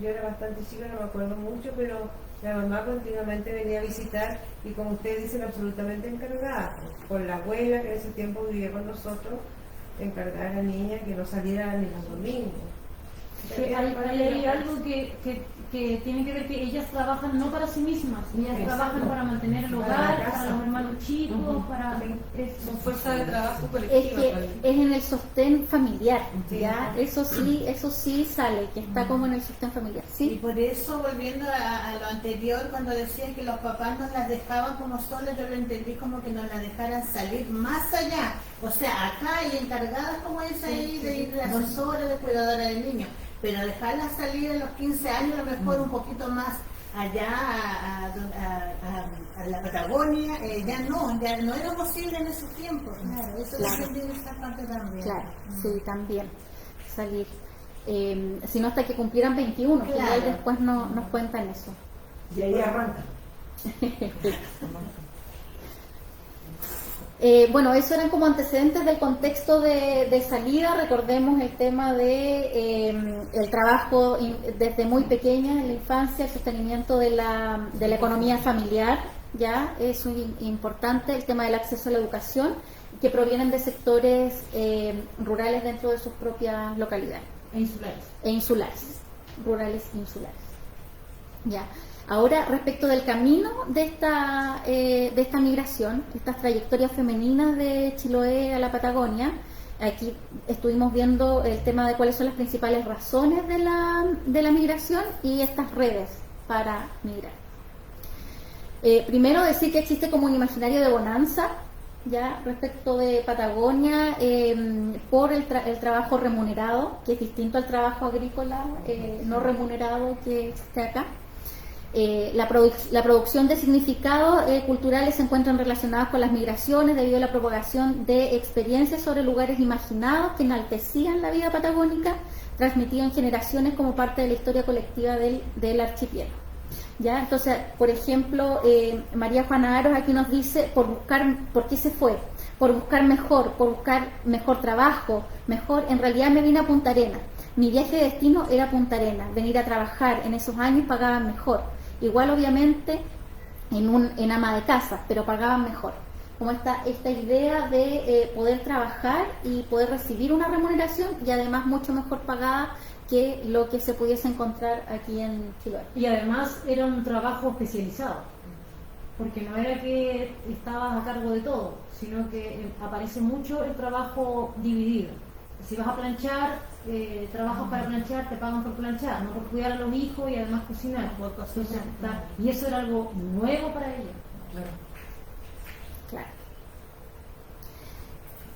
Yo era bastante chica, no me acuerdo mucho, pero la mamá continuamente venía a visitar, y como ustedes dicen, absolutamente encargada, con la abuela que en ese tiempo vivía con nosotros, encargada a la niña que no saliera ni los domingos. Hay algo que tiene que ver, que ellas trabajan no para sí mismas, ellas trabajan para mantener el hogar, para los hermanos chicos, para... Son fuerza de trabajo Es colectiva. que es en el sostén familiar, Sí. ¿ya? Eso sí sale, que está como en el sostén familiar, Y ¿sí? por eso, volviendo a lo anterior, cuando decían que los papás nos las dejaban como solas, yo lo entendí como que nos las dejaran salir más allá. O sea, acá hay encargadas como esa ahí, de ir de asesora, de cuidadora del niño, pero dejarlas salir a los 15 años, a lo mejor un poquito más allá a la Patagonia, ya no era posible en esos tiempos. Claro, eso Claro. lo entendí en esa parte también. Claro, sí, también salir. Sino hasta que cumplieran 21, que Claro. ahí después nos cuentan eso. Y ahí arranca. Bueno, eso eran como antecedentes del contexto de salida. Recordemos el tema de el trabajo desde muy pequeña, en la infancia, el sostenimiento de la economía familiar, ya es muy importante, el tema del acceso a la educación, que provienen de sectores rurales dentro de sus propias localidades. E insulares. Rurales insulares. Ya. Ahora, respecto del camino de esta migración, estas trayectorias femeninas de Chiloé a la Patagonia, aquí estuvimos viendo el tema de cuáles son las principales razones de la migración y estas redes para migrar. Primero, decir que existe como un imaginario de bonanza, ya respecto de Patagonia, por el trabajo remunerado, que es distinto al trabajo agrícola no remunerado que existe acá. La producción de significados culturales se encuentran relacionadas con las migraciones debido a la propagación de experiencias sobre lugares imaginados que enaltecían la vida patagónica, transmitido en generaciones como parte de la historia colectiva del archipiélago. ¿Ya? Entonces, por ejemplo, María Juana Aros aquí nos dice por qué se fue, por buscar mejor trabajo, en realidad me vine a Punta Arenas. Mi viaje de destino era Punta Arenas, venir a trabajar, en esos años pagaban mejor. Igual obviamente en ama de casa, pero pagaban mejor. Como esta idea de poder trabajar y poder recibir una remuneración y además mucho mejor pagada que lo que se pudiese encontrar aquí en Chiloé. Y además era un trabajo especializado, porque no era que estabas a cargo de todo, sino que aparece mucho el trabajo dividido. Si vas a planchar, trabajas para planchar, te pagan por planchar, no por cuidar a los hijos y además cocinar. Entonces, y eso era algo nuevo para ella. Claro.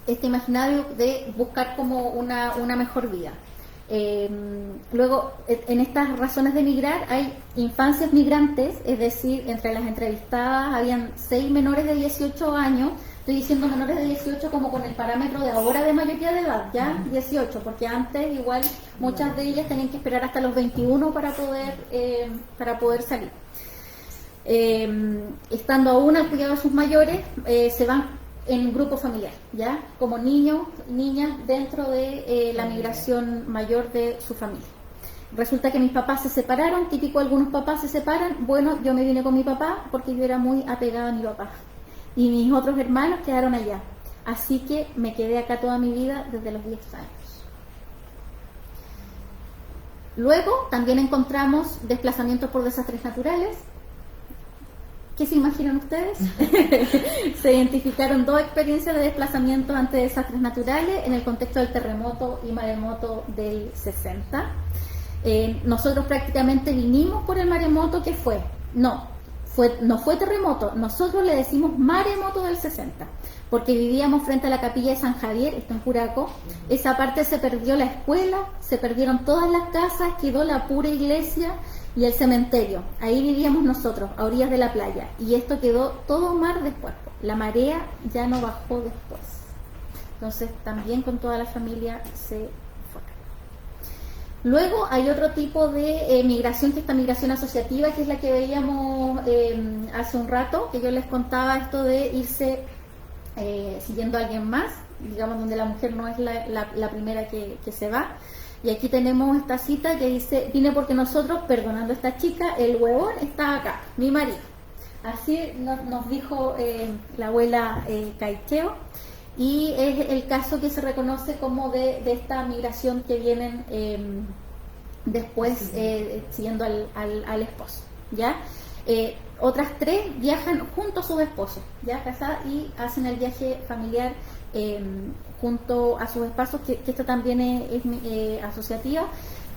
Este imaginario de buscar como una mejor vida. Luego, en estas razones de migrar hay infancias migrantes, es decir, entre las entrevistadas habían 6 menores de 18 años Estoy diciendo menores de 18 como con el parámetro de ahora de mayoría de edad, ¿ya? 18, porque antes igual muchas de ellas tenían que esperar hasta los 21 para poder salir. Estando aún al cuidado de sus mayores, se van en grupo familiar, ¿ya? Como niños, niñas dentro de la migración mayor de su familia. Resulta que mis papás se separaron, típico algunos papás se separan, bueno, yo me vine con mi papá porque yo era muy apegada a mi papá. Y mis otros hermanos quedaron allá. Así que me quedé acá toda mi vida desde los 10 años. Luego también encontramos desplazamientos por desastres naturales. ¿Qué se imaginan ustedes? Se identificaron 2 experiencias de desplazamientos ante desastres naturales en el contexto del terremoto y maremoto del 60. Nosotros prácticamente vinimos por el maremoto que fue. No fue terremoto, nosotros le decimos maremoto del 60, porque vivíamos frente a la capilla de San Javier, esto en Curacó. Esa parte se perdió la escuela, se perdieron todas las casas, quedó la pura iglesia y el cementerio. Ahí vivíamos nosotros, a orillas de la playa, y esto quedó todo mar después. La marea ya no bajó después. Entonces también con toda la familia se fue. Luego hay otro tipo de migración, que es esta migración asociativa, que es la que veíamos hace un rato, que yo les contaba esto de irse siguiendo a alguien más, digamos, donde la mujer no es la primera que se va. Y aquí tenemos esta cita que dice: vine porque nosotros, perdonando a esta chica, el huevón está acá, mi marido. Así nos dijo la abuela Caicheo. Y es el caso que se reconoce como de esta migración que vienen después siguiendo al esposo, ¿ya? Otras 3 viajan junto a sus esposos, ya casadas, y hacen el viaje familiar junto a sus esposos, que esto también es asociativa.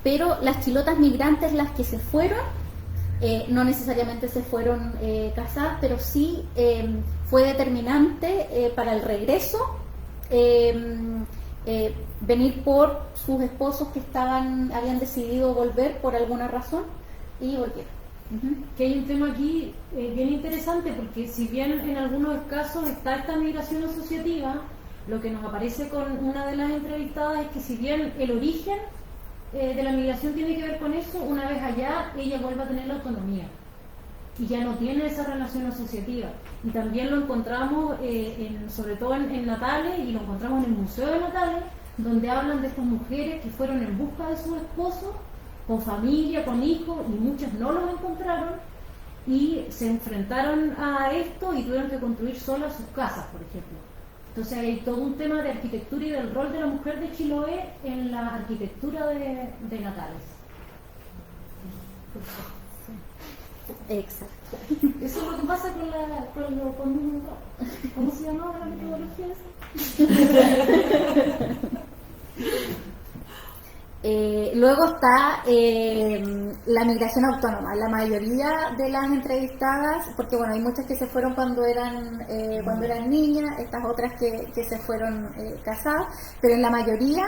Pero las chilotas migrantes, las que se fueron, no necesariamente se fueron casadas, pero sí fue determinante para el regreso venir por sus esposos que habían decidido volver por alguna razón y volvieron. Que hay un tema aquí bien interesante, porque si bien en algunos casos está esta migración asociativa, lo que nos aparece con una de las entrevistadas es que si bien el origen de la migración tiene que ver con eso, una vez allá ella vuelve a tener la autonomía y ya no tiene esa relación asociativa. Y también lo encontramos sobre todo en Natales, y lo encontramos en el Museo de Natales, donde hablan de estas mujeres que fueron en busca de sus esposos, con familia, con hijos, y muchas no los encontraron y se enfrentaron a esto y tuvieron que construir solas sus casas, por ejemplo. Entonces hay todo un tema de arquitectura y del rol de la mujer de Chiloé en la arquitectura de Natales. Exacto. Eso es lo que pasa ¿cómo se llama la metodología esa? Luego está la migración autónoma. La mayoría de las entrevistadas, porque bueno, hay muchas que se fueron cuando eran niñas, estas otras que se fueron casadas, pero en la mayoría,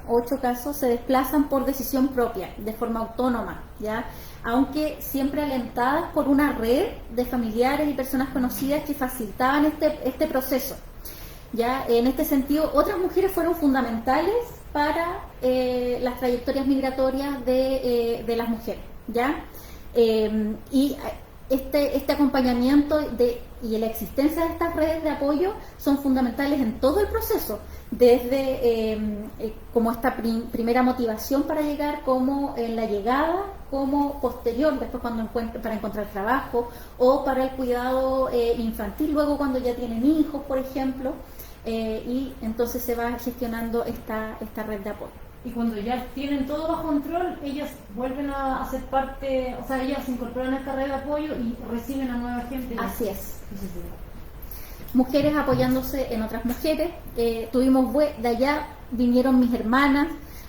8 casos, se desplazan por decisión propia, de forma autónoma, ¿ya? Aunque siempre alentadas por una red de familiares y personas conocidas que facilitaban este proceso. ¿Ya? En este sentido, otras mujeres fueron fundamentales para las trayectorias migratorias de las mujeres, ¿ya? Y este acompañamiento y la existencia de estas redes de apoyo son fundamentales en todo el proceso, desde como esta primera motivación para llegar, como en la llegada, como posterior, después para encontrar trabajo, o para el cuidado infantil, luego cuando ya tienen hijos, por ejemplo. Y entonces se va gestionando esta red de apoyo. Y cuando ya tienen todo bajo control, ellas vuelven a ser parte, o sea, ellas se incorporan a esta red de apoyo y reciben a nueva gente. Así es. Mujeres apoyándose en otras mujeres. Tuvimos de allá, vinieron mis hermanas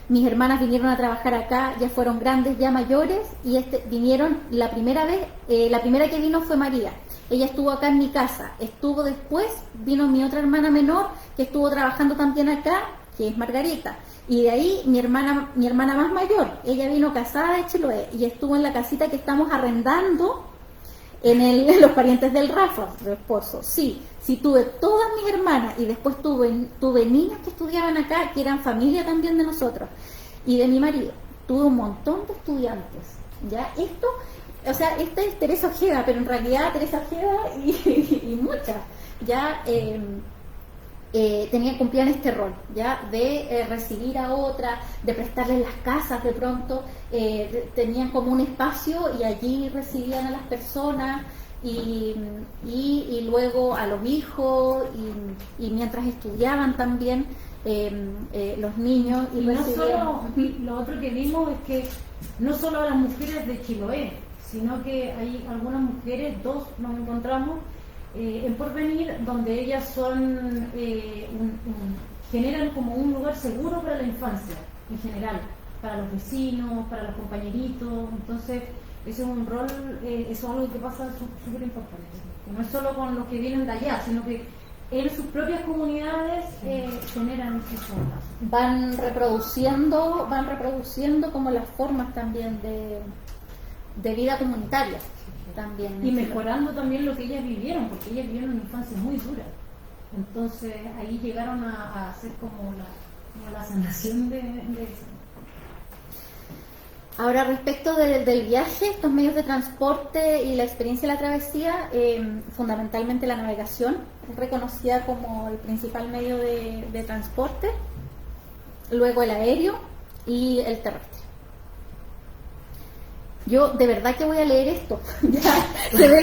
vinieron a trabajar acá, ya fueron grandes, ya mayores, y vinieron la primera vez, la primera que vino fue María. Ella estuvo acá en mi casa, vino mi otra hermana menor, que estuvo trabajando también acá, que es Margarita, y de ahí mi hermana más mayor, ella vino casada de Chiloé, y estuvo en la casita que estamos arrendando en los parientes del Rafa, su esposo. Sí, Si tuve todas mis hermanas y después tuve niños que estudiaban acá, que eran familia también de nosotros y de mi marido. Tuve un montón de estudiantes, ¿ya? Esto, o sea, esta es Teresa Ojeda, pero en realidad Teresa Ojeda y muchas, ya cumplían este rol, ya de recibir a otra, de prestarles las casas de pronto, tenían como un espacio y allí recibían a las personas y luego a los hijos y mientras estudiaban también los niños y no solo, lo otro que vimos es que no solo a las mujeres de Chiloé, sino que hay algunas mujeres, dos nos encontramos en Porvenir, donde ellas son generan como un lugar seguro para la infancia en general, para los vecinos, para los compañeritos. Entonces ese es un rol, eso es algo que pasa súper importante, que no es solo con los que vienen de allá, sino que en sus propias comunidades generan esos lazos. Van reproduciendo como las formas también de vida comunitaria también. Y mejorando también lo que ellas vivieron, porque ellas vivieron una infancia muy dura. Entonces ahí llegaron a hacer como la sanación de eso. Ahora, respecto del viaje, estos medios de transporte y la experiencia de la travesía, fundamentalmente la navegación es reconocida como el principal medio de transporte, luego el aéreo y el terrestre. Yo de verdad que voy a leer esto, ya se ve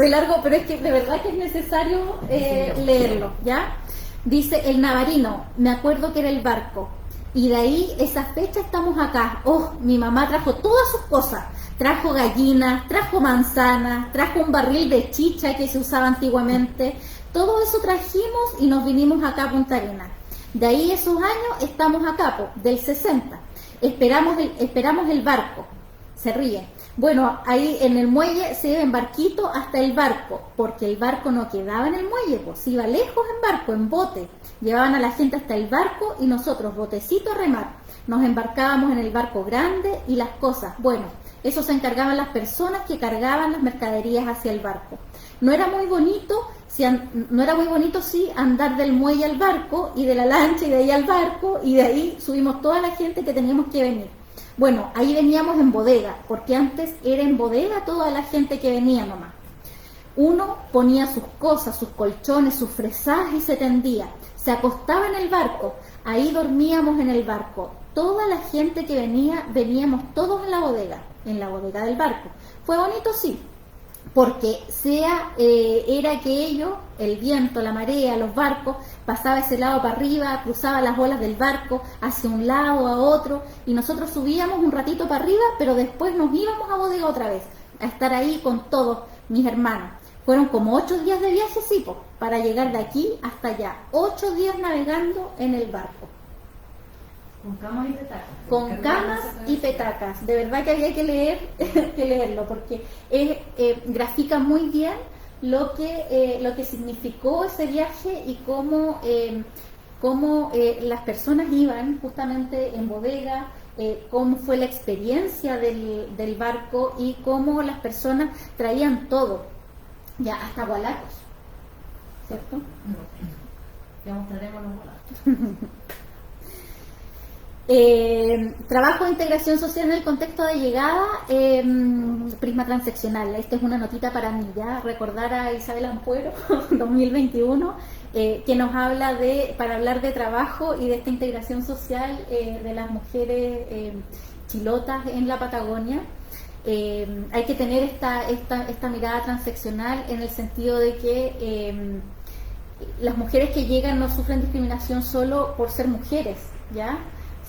largo, pero es que de verdad que es necesario leerlo, ¿ya? Dice el Navarino, me acuerdo que era el barco. Y de ahí, esa fecha estamos acá. Oh, mi mamá trajo todas sus cosas. Trajo gallinas, trajo manzanas, trajo un barril de chicha que se usaba antiguamente. Todo eso trajimos y nos vinimos acá a Punta Arenas. De ahí esos años estamos acá, del 60. Esperamos el barco. Se ríe. Bueno, ahí en el muelle se iba en barquito hasta el barco, porque el barco no quedaba en el muelle, pues se iba lejos en barco, en bote. Llevaban a la gente hasta el barco y nosotros, botecito a remar. Nos embarcábamos en el barco grande y las cosas. Bueno, eso se encargaban las personas que cargaban las mercaderías hacia el barco. No era muy bonito, sí, andar del muelle al barco y de la lancha y de ahí al barco y de ahí subimos toda la gente que teníamos que venir. Bueno, ahí veníamos en bodega, porque antes era en bodega toda la gente que venía nomás. Uno ponía sus cosas, sus colchones, sus fresajes y se tendía. Se acostaba en el barco, ahí dormíamos en el barco. Toda la gente que venía, veníamos todos en la bodega del barco. Fue bonito, sí, porque era aquello, el viento, la marea, los barcos, pasaba ese lado para arriba, cruzaba las olas del barco hacia un lado, a otro, y nosotros subíamos un ratito para arriba, pero después nos íbamos a bodega otra vez, a estar ahí con todos mis hermanos. Fueron como 8 días de viaje, sí, para llegar de aquí hasta allá. 8 días navegando en el barco. Con camas y petacas. Con camas y petacas. De verdad que había que leerlo, porque grafica muy bien lo que significó ese viaje y cómo las personas iban justamente en bodega, cómo fue la experiencia del barco y cómo las personas traían todo, ya hasta gualacos, ¿cierto? Ya mostraremos los gualacos. Trabajo de integración social en el contexto de llegada, prisma transaccional. Esta es una notita para mí, ya recordar a Isabel Ampuero 2021, que nos habla para hablar de trabajo y de esta integración social de las mujeres chilotas en la Patagonia. Hay que tener esta mirada transaccional en el sentido de que las mujeres que llegan no sufren discriminación solo por ser mujeres, ¿ya?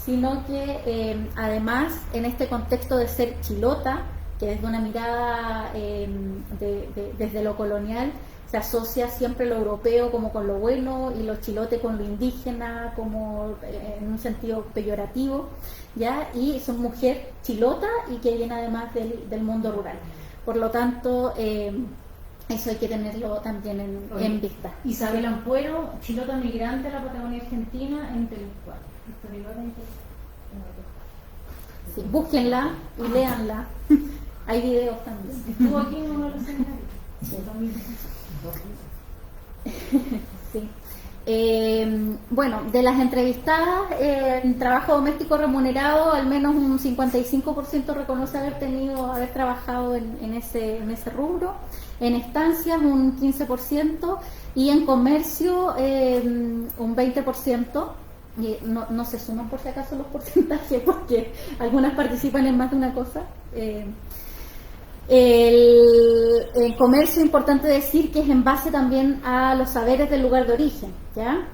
Sino que además en este contexto de ser chilota, que desde una mirada desde lo colonial se asocia siempre lo europeo como con lo bueno y lo chilote con lo indígena, como en un sentido peyorativo, ¿ya? Y son mujer chilota y que viene además del mundo rural. Por lo tanto, eso hay que tenerlo también en vista. Isabel Ampuero, chilota migrante a la Patagonia Argentina, en intelectual. Sí, búsquenla y léanla. Hay videos también. Estuvo aquí en uno de los seminarios. Sí. Sí. Bueno, de las entrevistadas, en trabajo doméstico remunerado, al menos un 55% reconoce haber trabajado en ese rubro. En estancias, un 15%, y en comercio, un 20%. Y no se suman por si acaso los porcentajes, porque algunas participan en más de una cosa. El comercio, importante decir que es en base también a los saberes del lugar de origen, ¿ya?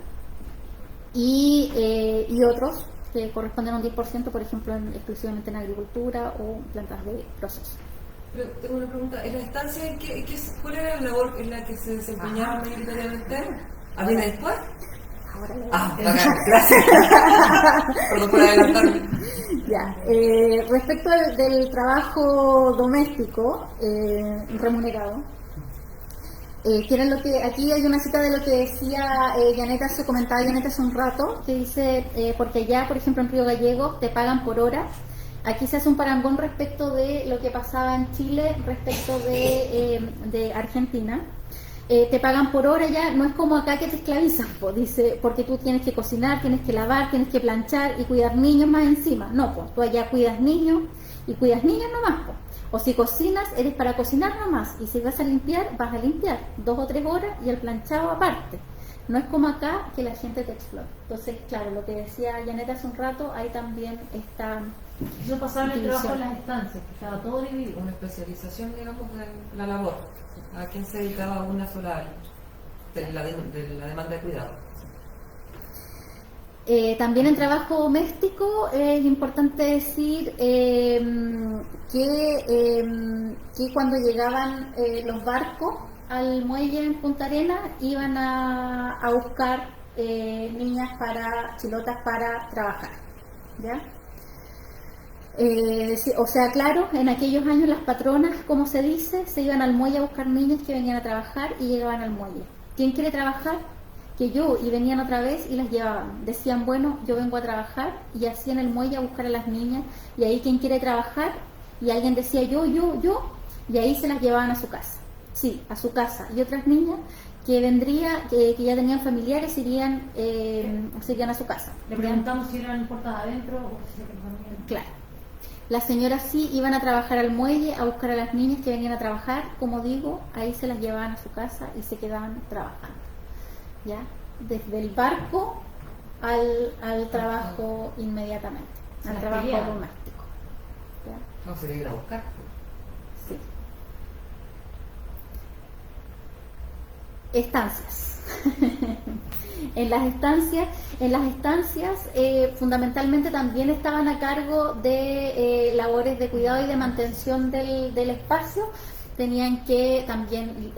Y otros que corresponden a un 10%, por ejemplo, exclusivamente en agricultura o plantas de proceso. Pero tengo una pregunta, ¿en la estancia cuál era la labor en la que se desempeñaron mayoritariamente? ¿Viene después? Ahora bacán, gracias. Perdón por adelantarme. Ya, respecto del trabajo doméstico remunerado, aquí hay una cita de lo que decía Janeta, se comentaba Janeta hace un rato, que dice, porque allá, por ejemplo, en Río Gallegos te pagan por hora. Aquí se hace un parangón respecto de lo que pasaba en Chile, respecto de Argentina. Te pagan por hora, ya no es como acá que te esclavizan, dice, porque tú tienes que cocinar, tienes que lavar, tienes que planchar y cuidar niños más encima. No, pues tú allá cuidas niños y cuidas niños nomás. O si cocinas, eres para cocinar nomás, y si vas a limpiar 2 o 3 horas y el planchado aparte. No es como acá que la gente te explota. Entonces, claro, lo que decía Janeta hace un rato, ahí también está. Yo pasaba en el trabajo en las estancias, que estaba todo dividido. Una especialización, digamos, de la labor. ¿A quién se dedicaba una sola área de la demanda de cuidado? También en trabajo doméstico es importante decir que cuando llegaban los barcos al muelle en Punta Arenas iban a buscar chilotas para trabajar, ¿ya? O sea, claro, en aquellos años las patronas, como se dice, se iban al muelle a buscar niños que venían a trabajar y llegaban al muelle. ¿Quién quiere trabajar? Que yo, y venían otra vez y las llevaban. Decían, bueno, yo vengo a trabajar, y así en el muelle a buscar a las niñas, y ahí ¿quién quiere trabajar? Y alguien decía yo, y ahí se las llevaban a su casa. Sí, a su casa. Y otras niñas que ya tenían familiares irían a su casa. Le preguntamos si eran puertas adentro o si se ponían. Claro. Las señoras sí iban a trabajar al muelle a buscar a las niñas que venían a trabajar, como digo, ahí se las llevaban a su casa y se quedaban trabajando, ¿ya? Desde el barco al trabajo inmediatamente, al trabajo doméstico, ¿ya? No, se le iban a buscar. Sí. Estancias. En las estancias fundamentalmente también estaban a cargo de labores de cuidado y de mantención del espacio. Tenían que también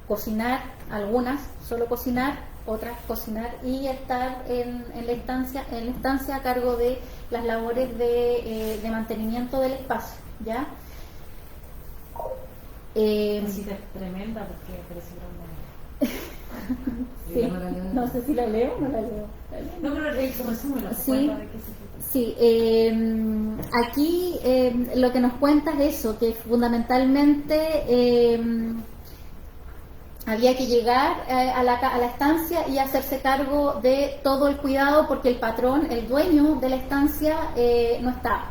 cocinar, algunas solo cocinar, otras cocinar, y estar en la estancia a cargo de las labores de mantenimiento del espacio, ¿ya? Cita tremenda porque parece grande. Sí, no sé si la leo o no la leo. No, pero resúmelo. Sí, sí. Aquí lo que nos cuenta es eso, que fundamentalmente había que llegar a la estancia y hacerse cargo de todo el cuidado, porque el patrón, el dueño de la estancia, no estaba.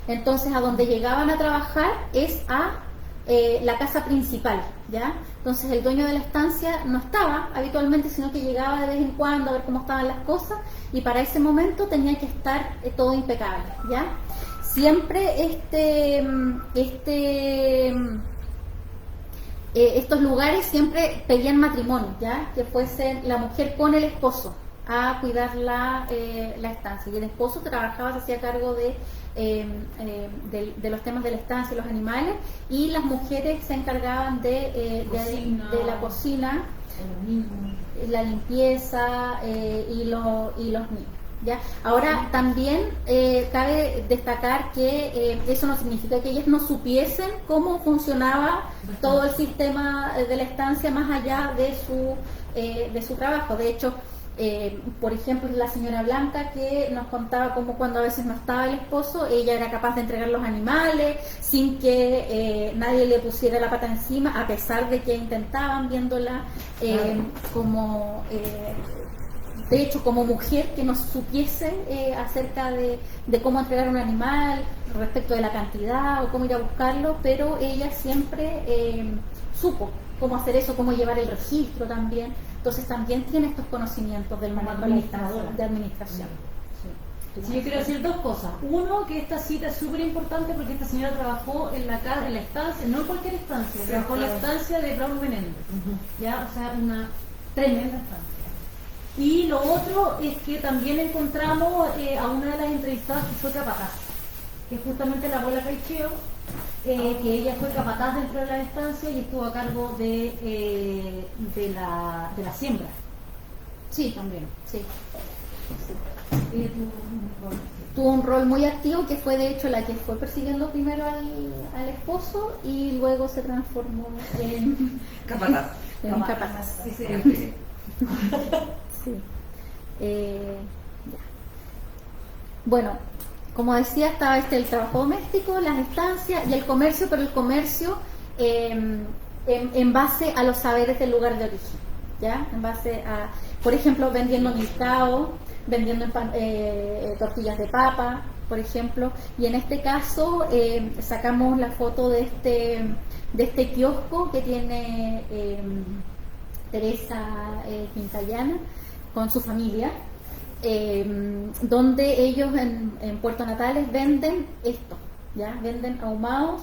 Entonces, a donde llegaban a trabajar es a la casa principal, ¿ya? Entonces el dueño de la estancia no estaba habitualmente, sino que llegaba de vez en cuando a ver cómo estaban las cosas, y para ese momento tenía que estar todo impecable, ¿ya? Siempre estos lugares siempre pedían matrimonio, ¿ya? Que fuese la mujer con el esposo a cuidar la estancia, y el esposo trabajaba, se hacía cargo de los temas de la estancia y los animales, y las mujeres se encargaban de la cocina, la limpieza y los niños, ¿ya? Ahora también cabe destacar que eso no significa que ellas no supiesen cómo funcionaba todo el sistema de la estancia más allá de su trabajo. De hecho, Por ejemplo, la señora Blanca, que nos contaba cómo cuando a veces no estaba el esposo, ella era capaz de entregar los animales sin que nadie le pusiera la pata encima, a pesar de que intentaban, viéndola como... de hecho, como mujer que no supiese acerca de cómo entregar un animal, respecto de la cantidad o cómo ir a buscarlo, pero ella siempre supo cómo hacer eso, cómo llevar el registro también. Entonces también tiene estos conocimientos del manejo de administración. Sí, yo quiero decir dos cosas. Uno, que esta cita es súper importante porque esta señora trabajó en la estancia, no en cualquier estancia, trabajó en la estancia de Braulio Menéndez. Ya, o sea, una tremenda estancia. Y lo otro es que también encontramos a una de las entrevistadas que fue capataz, que es justamente la abuela Caicheo, que ella fue capataz dentro de la estancia y estuvo a cargo de la siembra. Sí, también, sí. Tuvo un rol muy activo, que fue de hecho la que fue persiguiendo primero al esposo y luego se transformó en Capataz. en un capataz. Sí, sí. Sí. Ya. Bueno, como decía, estaba el trabajo doméstico, las estancias y el comercio, pero el comercio en base a los saberes del lugar de origen, ¿ya? En base a, por ejemplo, vendiendo milcao, vendiendo tortillas de papa, por ejemplo, y en este caso sacamos la foto de este kiosco que tiene Teresa Quintallana con su familia, donde ellos en Puerto Natales venden esto, ¿ya? Venden ahumados,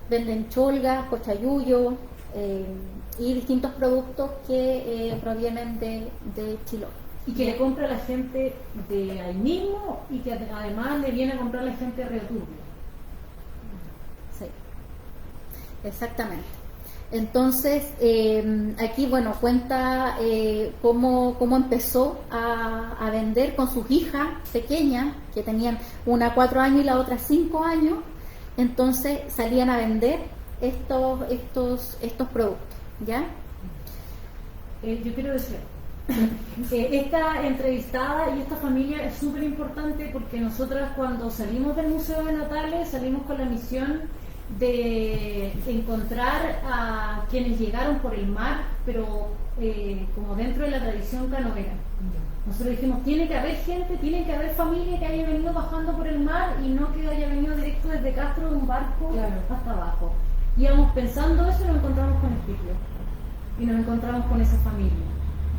venden cholgas, cochayuyo y distintos productos que provienen de Chiloé. Y que le compra a la gente de ahí mismo y que además le viene a comprar a la gente de Río Turbio. Sí, exactamente. Entonces, aquí, bueno, cuenta cómo empezó a vender con sus hijas pequeñas, que tenían una 4 años y la otra 5 años. Entonces salían a vender estos productos, ¿ya? Yo quiero decir, esta entrevistada y esta familia es súper importante porque nosotras cuando salimos del Museo de Natales salimos con la misión de encontrar a quienes llegaron por el mar, pero como dentro de la tradición canoera. Nosotros dijimos, tiene que haber gente, tiene que haber familia que haya venido bajando por el mar y no que haya venido directo desde Castro de un barco hasta abajo. Íbamos pensando eso y nos encontramos con Esquilio. Y nos encontramos con esa familia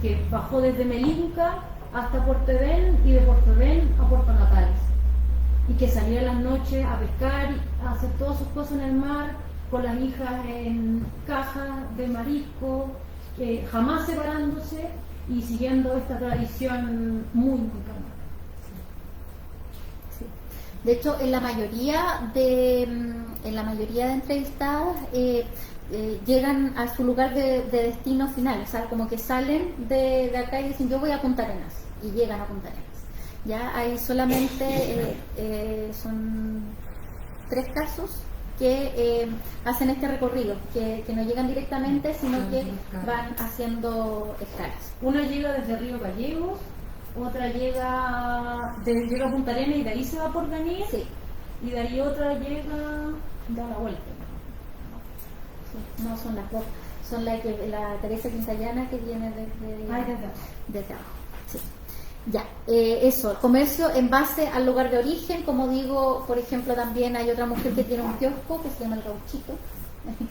que bajó desde Melícuca hasta Puerto Edén y de Puerto Edén a Puerto Natales. Y que salía a las noches a pescar, a hacer todas sus cosas en el mar, con las hijas en cajas de marisco, jamás separándose y siguiendo esta tradición muy canora. Sí. De hecho, en la mayoría de entrevistadas llegan a su lugar de destino final, o sea, como que salen de acá y dicen, yo voy a Punta Arenas, y llegan a Punta Arenas. Ya hay solamente son 3 casos que hacen este recorrido, que no llegan directamente, sino que van haciendo escalas. Una llega desde Río Gallegos, otra llega a Punta Arenas y de ahí se va por Daniel, Sí. y de ahí otra llega, da la vuelta. Sí, no son las dos, son la Teresa Quintallana que viene desde abajo. Sí. Ya, eso, el comercio en base al lugar de origen, como digo, por ejemplo, también hay otra mujer que tiene un kiosco que se llama El Gauchito,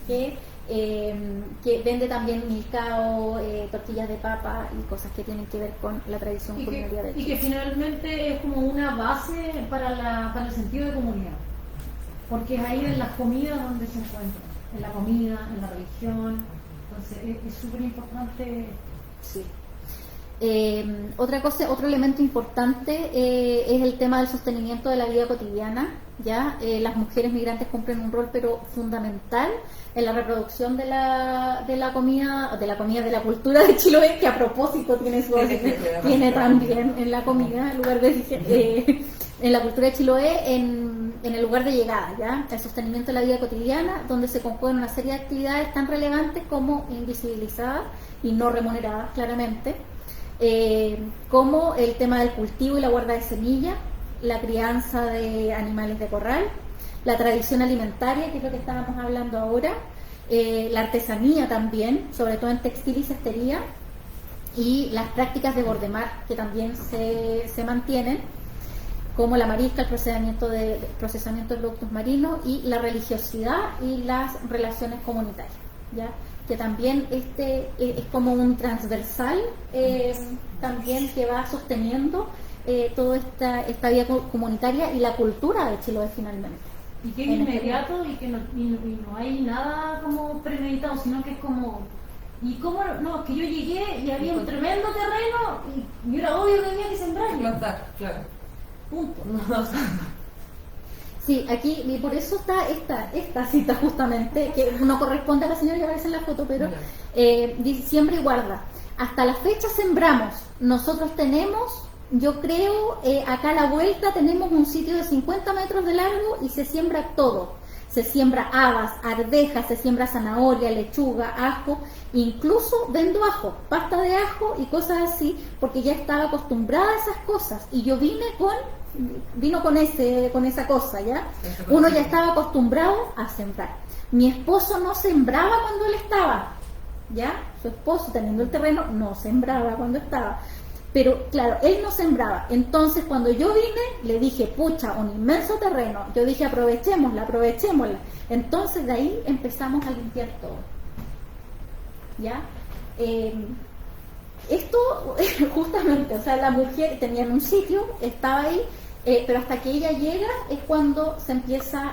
que vende también milcao, tortillas de papa y cosas que tienen que ver con la tradición culinaria de Chile. Y que finalmente es como una base para el sentido de comunidad, porque es ahí en las comidas donde se encuentran, en la comida, en la religión, entonces es súper importante. Sí. Otro elemento importante es el tema del sostenimiento de la vida cotidiana. Ya las mujeres migrantes cumplen un rol pero fundamental en la reproducción de la comida de la cultura de Chiloé, que a propósito tiene también en la comida en lugar de en la cultura de Chiloé en el lugar de llegada, ya el sostenimiento de la vida cotidiana, donde se conjugan una serie de actividades tan relevantes como invisibilizadas y no remuneradas claramente. como el tema del cultivo y la guarda de semillas, la crianza de animales de corral, la tradición alimentaria, que es lo que estábamos hablando ahora, la artesanía también, sobre todo en textil y cestería, y las prácticas de bordemar que también se mantienen, como la marisca, el procesamiento de productos marinos, y la religiosidad y las relaciones comunitarias, ¿ya? Que también es como un transversal también que va sosteniendo toda esta vida comunitaria y la cultura de Chiloé finalmente. Y que es inmediato y que no hay nada como premeditado, sino que es como... Y cómo no, es que yo llegué y había un tremendo terreno y era obvio que había que sembrarlo. Plantar, claro. Punto. Sí, aquí, y por eso está esta cita justamente, que no corresponde a la señora que aparece en la foto, pero dice, siembra y guarda. Hasta la fecha sembramos. Nosotros tenemos, yo creo, acá a la vuelta tenemos un sitio de 50 metros de largo y se siembra todo. Se siembra habas, arvejas, se siembra zanahoria, lechuga, ajo, incluso vendo ajo, pasta de ajo y cosas así, porque ya estaba acostumbrada a esas cosas y yo vino con esa cosa, ¿ya? Uno ya estaba acostumbrado a sembrar. Mi esposo no sembraba cuando él estaba, ¿ya? Su esposo, teniendo el terreno, no sembraba cuando estaba. Pero claro, él no sembraba. Entonces cuando yo vine, le dije, pucha, un inmenso terreno. Yo dije, aprovechémosla. Entonces de ahí empezamos a limpiar todo. ¿Ya? Esto justamente, o sea, la mujer tenía en un sitio, estaba ahí, pero hasta que ella llega es cuando se empieza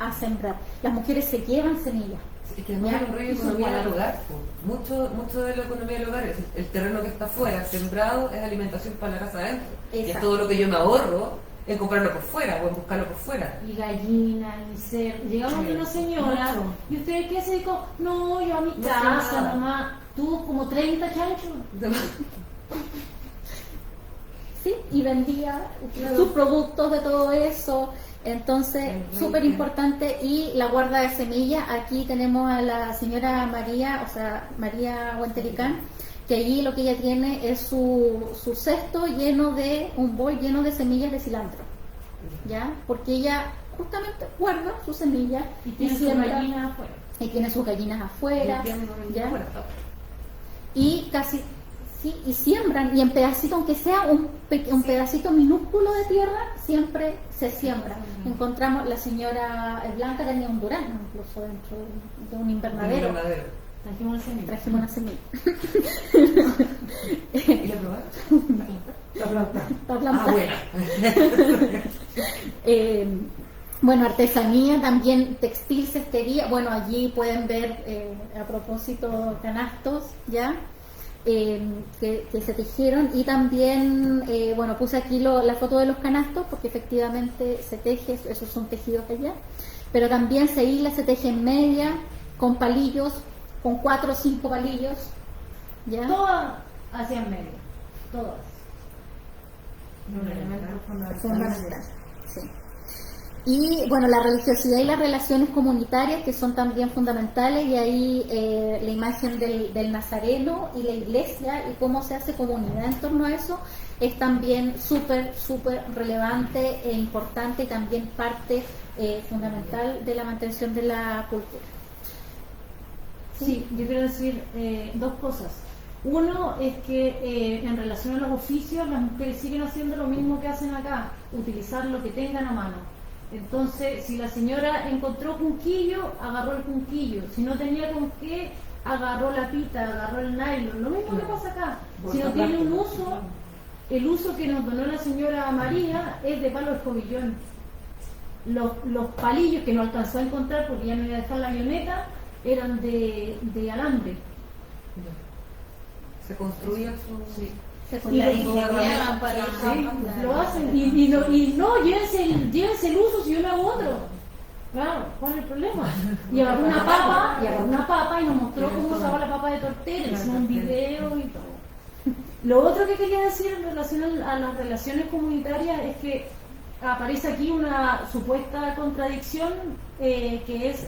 a sembrar. Las mujeres se llevan semillas. Es que además el rollo de economía del hogar, mucho de la economía del hogar es el terreno que está afuera, sembrado, es alimentación para la casa adentro. Y es todo lo que yo me ahorro en comprarlo por fuera o en buscarlo por fuera. Y gallinas, y cerdo. Llegamos de una señora, ¿y usted qué se dedicó? No, yo a mi casa, mamá. Tuvo como 30 chanchos. Sí, y vendía sus productos de todo eso. Entonces, súper importante. Y la guarda de semillas, aquí tenemos a la señora María, o sea, María Huentericán, que allí lo que ella tiene es su cesto lleno de, un bol lleno de semillas de cilantro, ¿ya? Porque ella justamente guarda sus semillas y tiene sus gallinas afuera. Y tiene sus gallinas afuera, ¿ya? Y casi... Sí, y siembran, y en pedacito, aunque sea un pedacito minúsculo de tierra, siempre se siembra. Encontramos, la señora Blanca tenía un durazno incluso dentro de un invernadero. Trajimos una semilla. ¿Y la probaron? Para plantar. Bueno, artesanía, también textil, cestería. Bueno, allí pueden ver, a propósito, canastos, ¿ya? Que se tejieron, y también bueno, puse aquí la foto de los canastos porque efectivamente se teje, esos son tejidos allá, pero también se hila, se teje en media con palillos, con 4 o 5 palillos, ¿ya? Todas hacían media, todas. Fundamental, sí. Y bueno, la religiosidad y las relaciones comunitarias, que son también fundamentales, y ahí la imagen del nazareno y la iglesia y cómo se hace comunidad en torno a eso es también súper relevante e importante, y también parte fundamental de la mantención de la cultura. Sí, yo quiero decir 2 cosas. Uno es que en relación a los oficios, las mujeres siguen haciendo lo mismo que hacen acá, utilizar lo que tengan a mano. Entonces, si la señora encontró junquillo, agarró el junquillo. Si no tenía con qué, agarró la pita, agarró el nylon. Lo mismo que pasa acá. Si no tiene un uso, el uso que nos donó la señora María es de palo de escobillón. Los palillos que no alcanzó a encontrar porque ya no iba a dejar la avioneta eran de alambre. Se construía su... Sí. Y lo hacen y no llévense el uso si yo me hago otro. Claro, ¿cuál es el problema? Y agarró una papa y nos mostró cómo usaba la papa de tortilla, hicimos un video y todo. Lo otro que quería decir en relación a las relaciones comunitarias es que aparece aquí una supuesta contradicción que es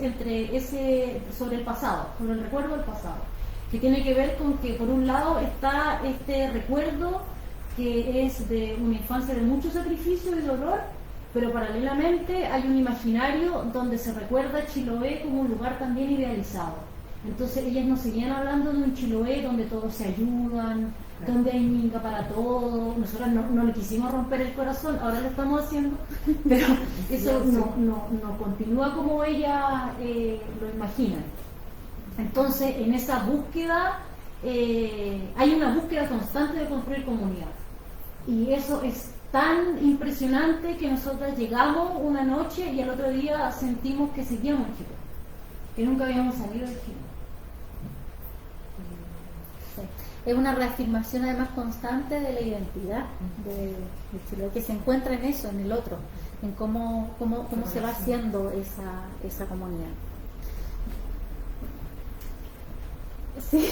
sobre el pasado, sobre el recuerdo del pasado. que tiene que ver con que por un lado está este recuerdo que es de una infancia de mucho sacrificio y dolor, pero paralelamente hay un imaginario donde se recuerda a Chiloé como un lugar también idealizado. Entonces ellas nos seguían hablando de un Chiloé donde todos se ayudan, donde hay minga para todos. Nosotros no le quisimos romper el corazón, ahora lo estamos haciendo, pero eso no continúa como ellas lo imaginan. Entonces en esa búsqueda hay una búsqueda constante de construir comunidad, y eso es tan impresionante que nosotros llegamos una noche y al otro día sentimos que seguíamos en Chile, que nunca habíamos salido de Chile. Es una reafirmación además constante de la identidad de Chile, que se encuentra en eso, en el otro, en cómo se va haciendo esa comunidad. Sí,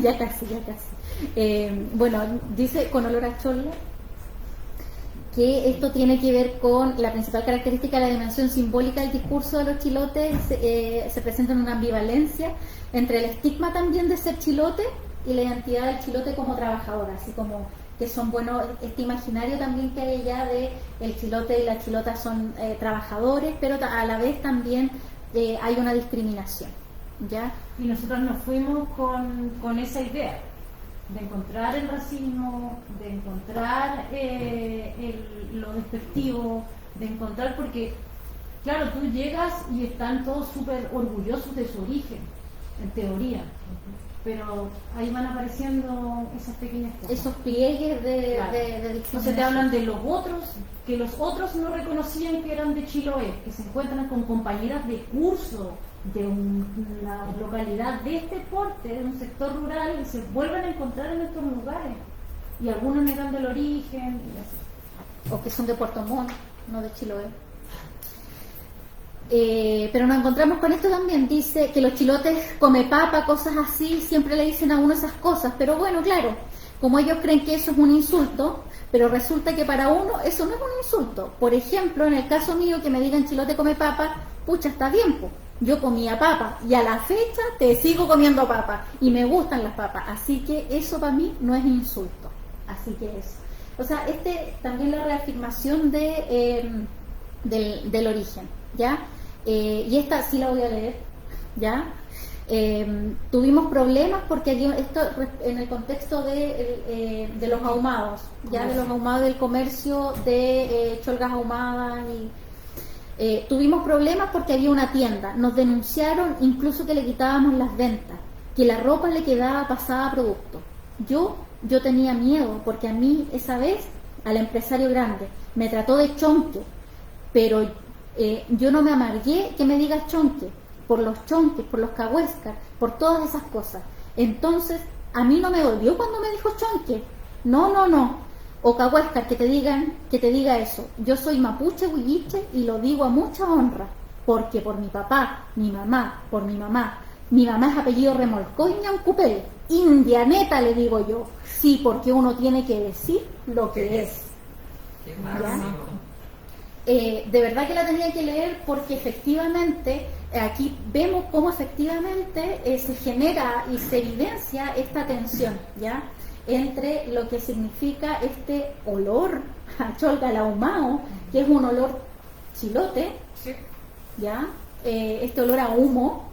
ya casi. Bueno, dice con olor a cholla que esto tiene que ver con la principal característica de la dimensión simbólica del discurso de los chilotes. Se presenta en una ambivalencia entre el estigma también de ser chilote y la identidad del chilote como trabajadora, así como que son buenos, este imaginario también que hay allá de el chilote y la chilota son trabajadores, pero a la vez también hay una discriminación, ¿ya? Y nosotros nos fuimos con esa idea de encontrar el racismo, de encontrar lo despectivo, de encontrar, porque claro, tú llegas y están todos súper orgullosos de su origen, en teoría, pero ahí van apareciendo esas pequeñas cosas. Esos pliegues de discriminación. Entonces te hablan de los otros, que los otros no reconocían que eran de Chiloé, que se encuentran con compañeras de curso de una localidad de este porte, de un sector rural, y se vuelven a encontrar en estos lugares, y algunos negando el origen y así. O que son de Puerto Montt, no de Chiloé. Pero nos encontramos con esto también, dice que los chilotes come papa, cosas así, siempre le dicen a uno esas cosas, pero bueno, claro, como ellos creen que eso es un insulto, pero resulta que para uno eso no es un insulto. Por ejemplo, en el caso mío, que me digan chilote come papa, pucha, está bien, po. Yo comía papa y a la fecha te sigo comiendo papa y me gustan las papas, así que eso para mí no es insulto, así que eso. O sea, también la reafirmación del origen, ¿ya? Y esta sí la voy a leer, ¿ya? Tuvimos problemas porque esto en el contexto de los ahumados, ¿ya? De los ahumados del comercio de cholgas ahumadas y... tuvimos problemas porque había una tienda, nos denunciaron incluso que le quitábamos las ventas, que la ropa le quedaba pasada a producto. Yo tenía miedo porque a mí esa vez, al empresario grande, me trató de chonque, pero yo no me amargué que me digas chonque, por los chonques, por los cahuéscar, por todas esas cosas. Entonces, a mí no me dolió cuando me dijo chonque, no. O cahuéscar, que te diga eso. Yo soy mapuche huilliche y lo digo a mucha honra, porque por mi papá, mi mamá, por mi mamá es apellido Remolcó y Ñaucupel, indianeta le digo yo, sí, porque uno tiene que decir lo que es. Qué máximo. De verdad que la tenía que leer porque efectivamente aquí vemos cómo efectivamente se genera y se evidencia esta tensión, ¿ya? Entre lo que significa este olor a cholga ahumado, que es un olor chilote, Sí. ¿ya? Este olor a humo,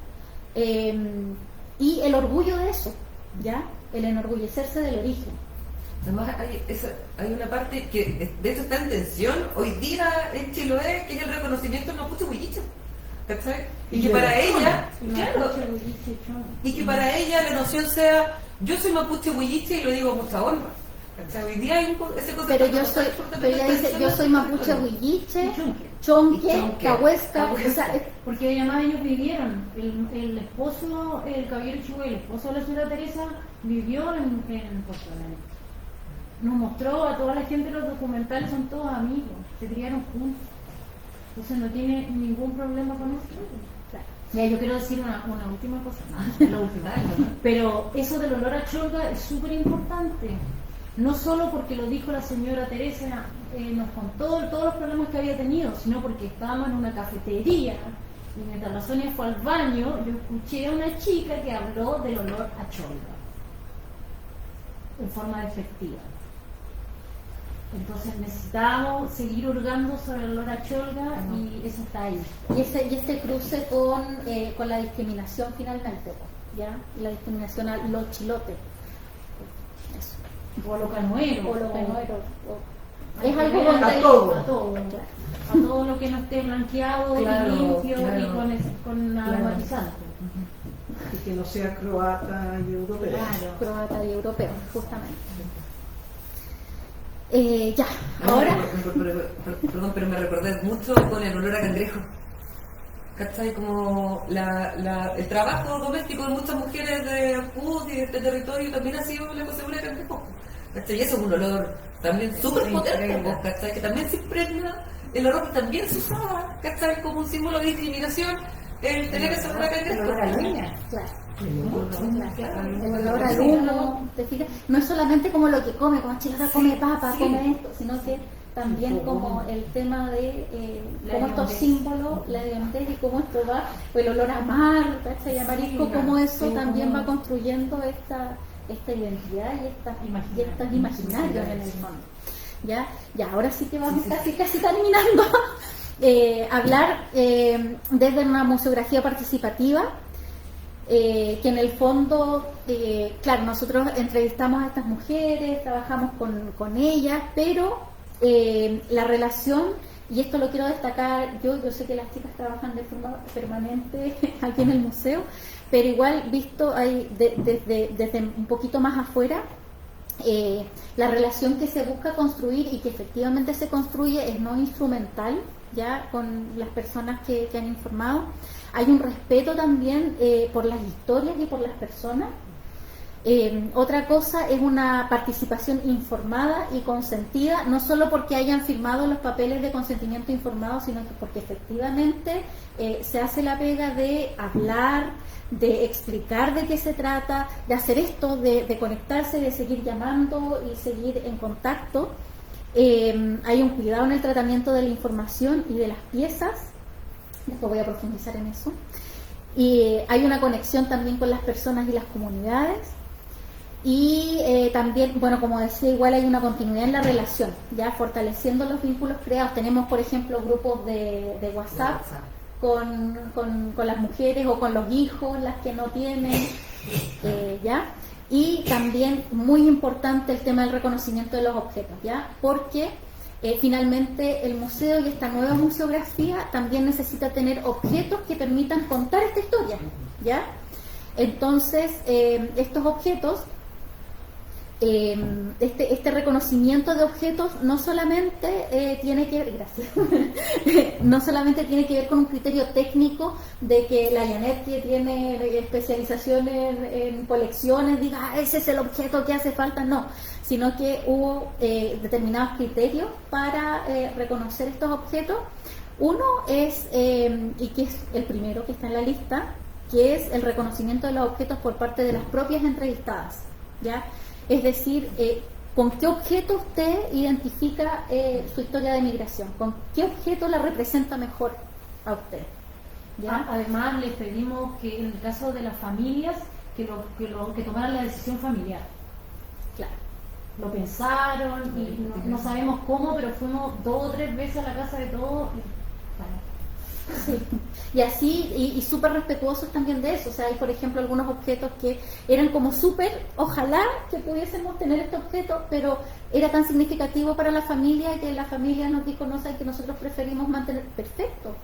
y el orgullo de eso, ¿ya? El enorgullecerse del origen. Además hay una parte que de eso está en tensión hoy día en Chiloé, que es el reconocimiento del mapuche huilliche, ¿cachai? Y que para ella, claro, y que para ella la noción sea yo soy mapuche huilliche y lo digo con mucha honra, ¿cachai? Hoy día hay ese concepto. Pero ella dice yo soy mapuche huilliche, chonque, cahuéscar, o sea, porque además ellos vivieron, el esposo, el caballero Chihuahua, el esposo de la señora Teresa vivió en Puerto Montt. Nos mostró a toda la gente los documentales, son todos amigos, se criaron juntos, entonces no tiene ningún problema con esto. Ya, yo quiero decir una última cosa, la última, pero eso del olor a cholga es súper importante, no solo porque lo dijo la señora Teresa, nos contó todos los problemas que había tenido, sino porque estábamos en una cafetería Y mientras la Sonia fue al baño, yo escuché a una chica que habló del olor a cholga, en forma despectiva. Entonces necesitábamos seguir hurgando sobre el olor a cholga y eso está ahí. Y este cruce con la discriminación finalmente, ¿ya? La discriminación a los chilotes. Eso. O a lo canuero. O lo canuero. Hay Es que algo ver donde a todo. A todo lo que no esté blanqueado Claro, y limpio claro. y con aromatizante. Y que no sea croata y europea. Claro. croata y europeo, justamente. Ya, ahora. Perdón, pero me recordé mucho con el olor a cangrejo. ¿Cachai? Como el trabajo doméstico de muchas mujeres de Ancud y de este territorio también ha sido la cosa de cangrejo. ¿Cachai? Y eso es un olor también súper potente, ¿cachai? Que también se impregna, el olor que también se usaba, ¿cachai? Como un símbolo de discriminación, el tener ese olor a cangrejo. El olor a leña. Claro. Claro. El olor al humo, ¿te fijas? No es solamente como lo que come, como chica come papa, come esto, sino que también como el tema de cómo estos símbolos, la hediondez y cómo esto va, o el olor a mar, ¿cachai? Y a marisco, cómo eso también va construyendo esta identidad y estos imaginarios en el fondo. Ya, ahora sí que vamos casi terminando. Hablar desde una museografía participativa, que en el fondo, claro, nosotros entrevistamos a estas mujeres, trabajamos con ellas, pero la relación, y esto lo quiero destacar, yo sé que las chicas trabajan de forma permanente aquí en el museo, pero igual visto ahí desde un poquito más afuera, la relación que se busca construir y que efectivamente se construye es no instrumental, ya con las personas que han informado. Hay un respeto también por las historias y por las personas. Otra cosa es una participación informada y consentida, no solo porque hayan firmado los papeles de consentimiento informado, sino que porque efectivamente se hace la pega de hablar, de explicar de qué se trata, de hacer esto, de conectarse, de seguir llamando y seguir en contacto. Hay un cuidado en el tratamiento de la información y de las piezas, después voy a profundizar en eso. Y hay una conexión también con las personas y las comunidades. Y también, bueno, como decía, igual hay una continuidad en la relación, ya fortaleciendo los vínculos creados. Tenemos, por ejemplo, grupos de WhatsApp con las mujeres o con los hijos, las que no tienen, ya. Y también muy importante el tema del reconocimiento de los objetos, ya, porque finalmente el museo y esta nueva museografía también necesita tener objetos que permitan contar esta historia, ya. Entonces estos objetos, este reconocimiento de objetos no solamente tiene que no solamente tiene que ver con un criterio técnico de que la Janet, que tiene especializaciones en colecciones, diga ese es el objeto que hace falta, no, sino que hubo determinados criterios para reconocer estos objetos. Uno es, y que es el primero que está en la lista, que es el reconocimiento de los objetos por parte de las propias entrevistadas, ¿ya? Es decir, ¿con qué objeto usted identifica su historia de migración? ¿Con qué objeto la representa mejor a usted? ¿Ya? Además, les pedimos que en el caso de las familias, que tomaran la decisión familiar. Claro. Lo pensaron y no sabemos cómo, pero fuimos 2 o 3 veces a la casa de todos. Sí. Y así, y súper respetuosos también de eso. O sea, hay, por ejemplo, algunos objetos que eran como súper, ojalá que pudiésemos tener este objeto, pero era tan significativo para la familia que la familia nos dijo, no sé, que nosotros preferimos mantener. Perfecto.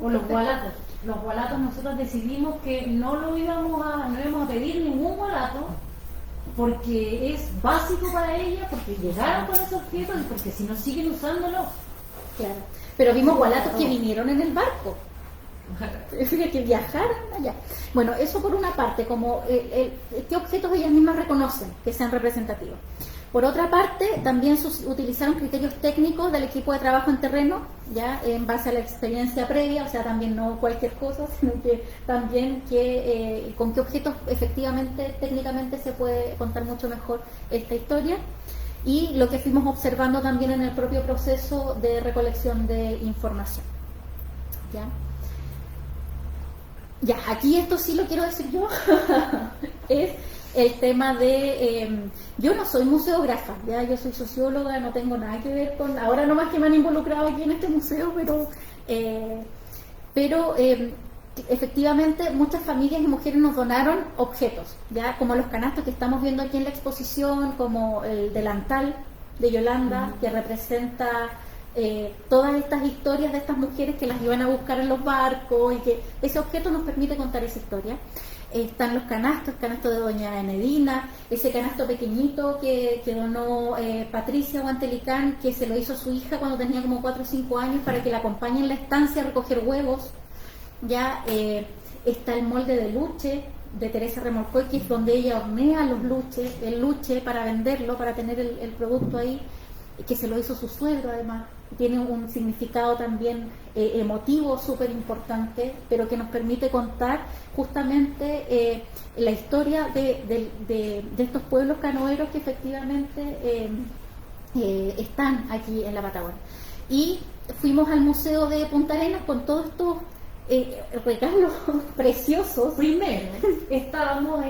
O los gualatos. Los gualatos, nosotros decidimos que no íbamos a pedir ningún gualato, porque es básico para ella, porque llegaron con ese objeto y porque si no siguen usándolo. Claro. Pero vimos gualatos que vinieron en el barco, que viajaron allá. Bueno, eso por una parte, como qué objetos ellas mismas reconocen que sean representativos. Por otra parte, también utilizaron criterios técnicos del equipo de trabajo en terreno, ya en base a la experiencia previa, o sea, también no cualquier cosa, sino que también con qué objetos efectivamente, técnicamente se puede contar mucho mejor esta historia. Y lo que fuimos observando también en el propio proceso de recolección de información, ¿ya? Ya, aquí esto sí lo quiero decir yo, es el tema de, yo no soy museógrafa, ya, yo soy socióloga, no tengo nada que ver con, ahora nomás que me han involucrado aquí en este museo, pero efectivamente muchas familias y mujeres nos donaron objetos, ya, como los canastos que estamos viendo aquí en la exposición, como el delantal de Yolanda, que representa todas estas historias de estas mujeres que las iban a buscar en los barcos, y que ese objeto nos permite contar esa historia. Están los canastos, el canasto de doña Enedina, ese canasto pequeñito que donó Patricia Guantelicán, que se lo hizo a su hija cuando tenía como 4 o 5 años para que la acompañe en la estancia a recoger huevos. Ya está el molde de luche de Teresa Remolcoy, que es donde ella hornea el luche para venderlo, para tener el producto ahí, que se lo hizo su suegro además. Tiene un significado también emotivo súper importante, pero que nos permite contar justamente la historia de estos pueblos canoeros que efectivamente están aquí en la Patagonia. Y fuimos al Museo de Punta Arenas con todos estos regalos preciosos. Primero, estábamos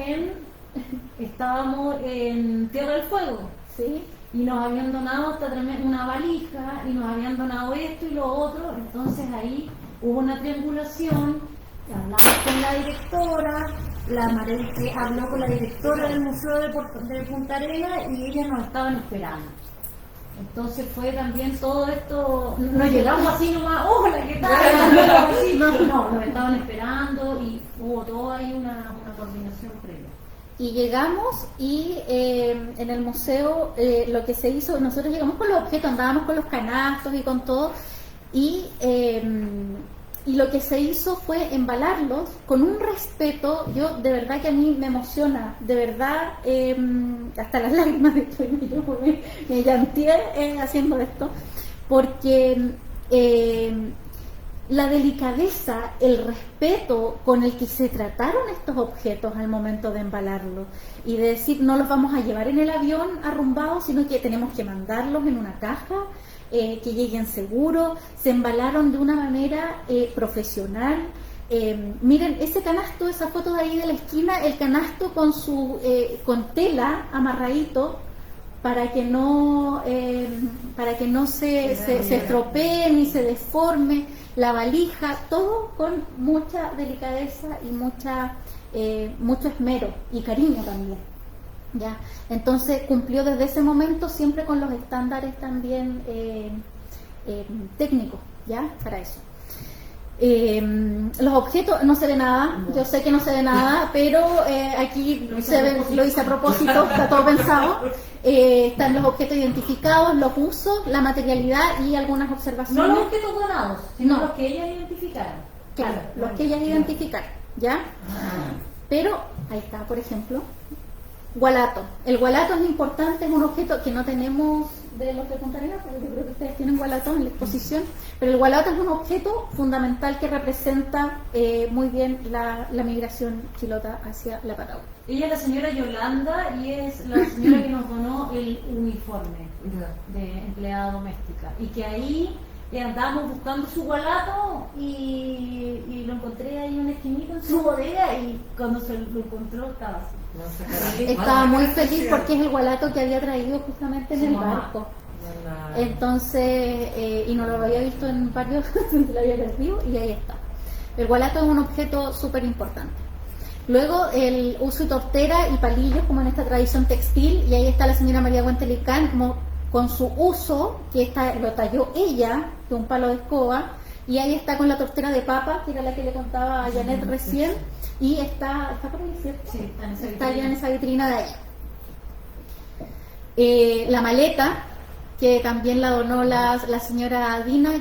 en Tierra del Fuego, ¿sí? Y nos habían donado una valija, y nos habían donado esto y lo otro. Entonces ahí hubo una triangulación, hablamos con la directora, la Marelke habló con la directora del Museo de Punta Arenas, y ellas nos estaban esperando. Entonces fue también todo esto, no llegamos así nomás, hola, ¿qué tal? No, nos estaban esperando, y hubo todo ahí una coordinación previa. Y llegamos y en el museo lo que se hizo, nosotros llegamos con los objetos, andábamos con los canastos y con todo, y lo que se hizo fue embalarlos con un respeto. Yo de verdad que a mí me emociona, de verdad, hasta las lágrimas de esto, yo me llanteé haciendo esto, porque la delicadeza, el respeto con el que se trataron estos objetos al momento de embalarlos, y de decir no los vamos a llevar en el avión arrumbados, sino que tenemos que mandarlos en una caja, que lleguen seguros. Se embalaron de una manera profesional. Miren ese canasto, esa foto de ahí de la esquina, el canasto con tela amarradito para que no se estropee ni se deforme, la valija, todo con mucha delicadeza y mucho esmero y cariño también. ¿Ya? Entonces cumplió desde ese momento siempre con los estándares también técnicos, ¿ya? Para eso. Los objetos, no se ve nada, yo sé que no se ve nada, pero aquí lo hice a propósito, está todo pensado. Están los objetos identificados, los usos, la materialidad y algunas observaciones. No los objetos donados, sino No. los que ellas identificaron. Claro, los que ellas identificaron, ¿ya? Pero ahí está, por ejemplo, gualato. El gualato es importante, es un objeto que no tenemos de los de Punta Arenas, porque yo creo que ustedes tienen gualato en la exposición, pero el gualato es un objeto fundamental que representa muy bien la migración chilota hacia la Patagonia. Ella es la señora Yolanda, y es la señora que nos donó el uniforme de empleada doméstica, y que ahí andábamos buscando su gualato y lo encontré ahí en una esquinita en su bodega, y cuando se lo encontró estaba así. Estaba muy feliz porque es el gualato que había traído justamente en Su el mamá. barco. Entonces, y no lo había visto en varios, se lo había perdido, y ahí está. El gualato es un objeto súper importante. Luego el uso y tortera y palillos, como en esta tradición textil, y ahí está la señora María Guantelicán como con su uso, que lo talló ella de un palo de escoba, y ahí está con la tortera de papa, que era la que le contaba a Janet recién, y está por ahí, ¿cierto? Sí, está en esa Está vitrina. ya en esa vitrina de ahí. La maleta, que también la donó la señora Dina,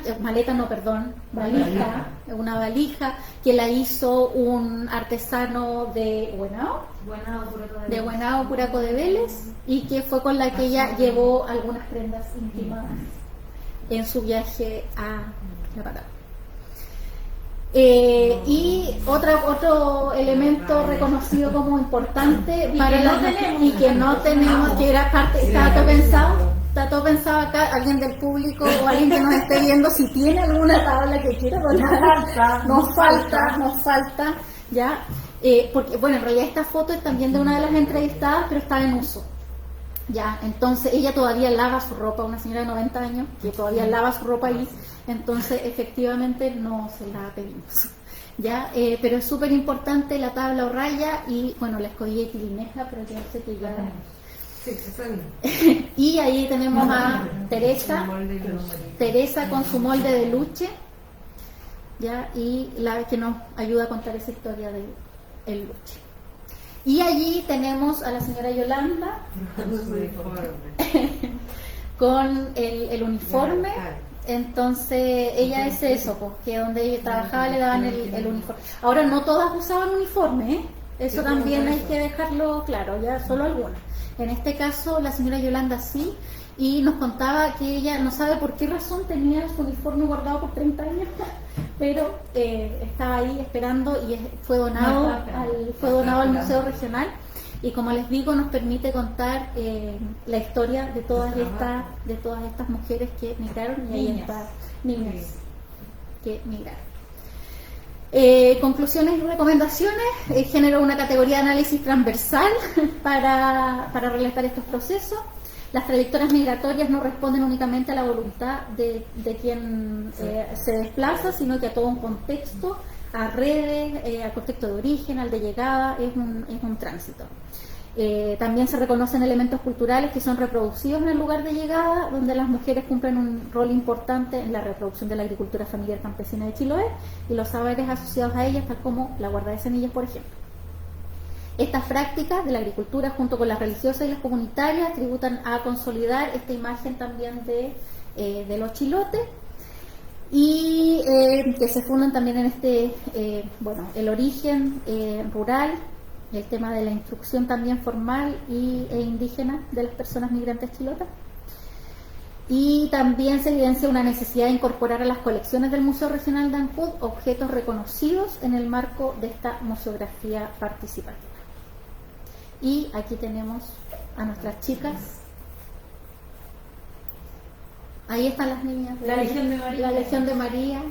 valija, una valija que la hizo un artesano de Huenao, Puraco de Vélez, y que fue con la que ella llevó algunas prendas íntimas en su viaje a la Patagonia. Y otro elemento reconocido como importante y que no tenemos, que era parte, está todo pensado acá. Alguien del público o alguien que nos esté viendo, si tiene alguna tabla que quiera donar, nos falta ¿ya? Porque, bueno, en realidad esta foto es también de una de las entrevistadas, pero estaba en uso. Ya, entonces ella todavía lava su ropa, una señora de 90 años que todavía lava su ropa ahí, entonces efectivamente no se la pedimos. Ya, pero es súper importante la tabla o raya y bueno, la escogí de Quilineja, pero yo sé que ya. Sí, se sabe. Y ahí tenemos a Teresa con su molde de luche, ya, y la que nos ayuda a contar esa historia de el luche. Y allí tenemos a la señora Yolanda con el uniforme. Entonces ella es eso, porque donde ella trabajaba le daban el uniforme. Ahora no todas usaban uniforme, ¿eh? Eso también hay que dejarlo claro, ya solo algunas. En este caso la señora Yolanda sí, y nos contaba que ella no sabe por qué razón tenía su uniforme guardado por 30 años, pero estaba ahí esperando y fue donado al Museo Regional. Y como les digo, nos permite contar la historia de todas estas mujeres que migraron, y ahí está niñas que migraron. Conclusiones y recomendaciones. Generó una categoría de análisis transversal para relatar estos procesos. Las trayectorias migratorias no responden únicamente a la voluntad de quien se desplaza, sino que a todo un contexto, a redes, al contexto de origen, al de llegada, es un tránsito. También se reconocen elementos culturales que son reproducidos en el lugar de llegada, donde las mujeres cumplen un rol importante en la reproducción de la agricultura familiar campesina de Chiloé y los saberes asociados a ellas, tal como la guarda de semillas, por ejemplo. Estas prácticas de la agricultura, junto con las religiosas y las comunitarias, tributan a consolidar esta imagen también de los chilotes, y que se fundan también en el origen rural, el tema de la instrucción también formal e indígena de las personas migrantes chilotas. Y también se evidencia una necesidad de incorporar a las colecciones del Museo Regional de Ancud objetos reconocidos en el marco de esta museografía participativa. Y aquí tenemos a nuestras chicas. Ahí están las niñas de La Legión de María. La Legión de María.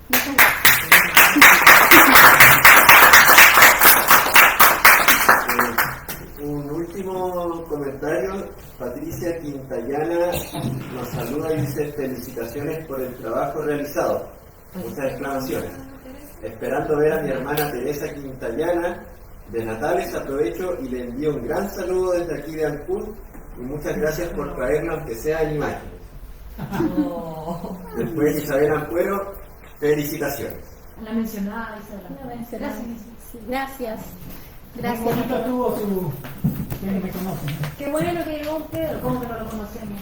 Muchas Un último comentario. Patricia Quintayana nos saluda y dice: felicitaciones por el trabajo realizado. Muchas exclamaciones. Esperando ver a mi hermana Teresa Quintayana de Natales, aprovecho y le envío un gran saludo desde aquí de Ancud y muchas gracias por traernos, aunque sea en imágenes. Después Isabel Ampuero, felicitaciones. La mencionada Isabel. gracias. Sí, gracias. Qué bonito tuvo que me conocen. Qué bueno que llegó usted, ¿cómo que no lo conocemos?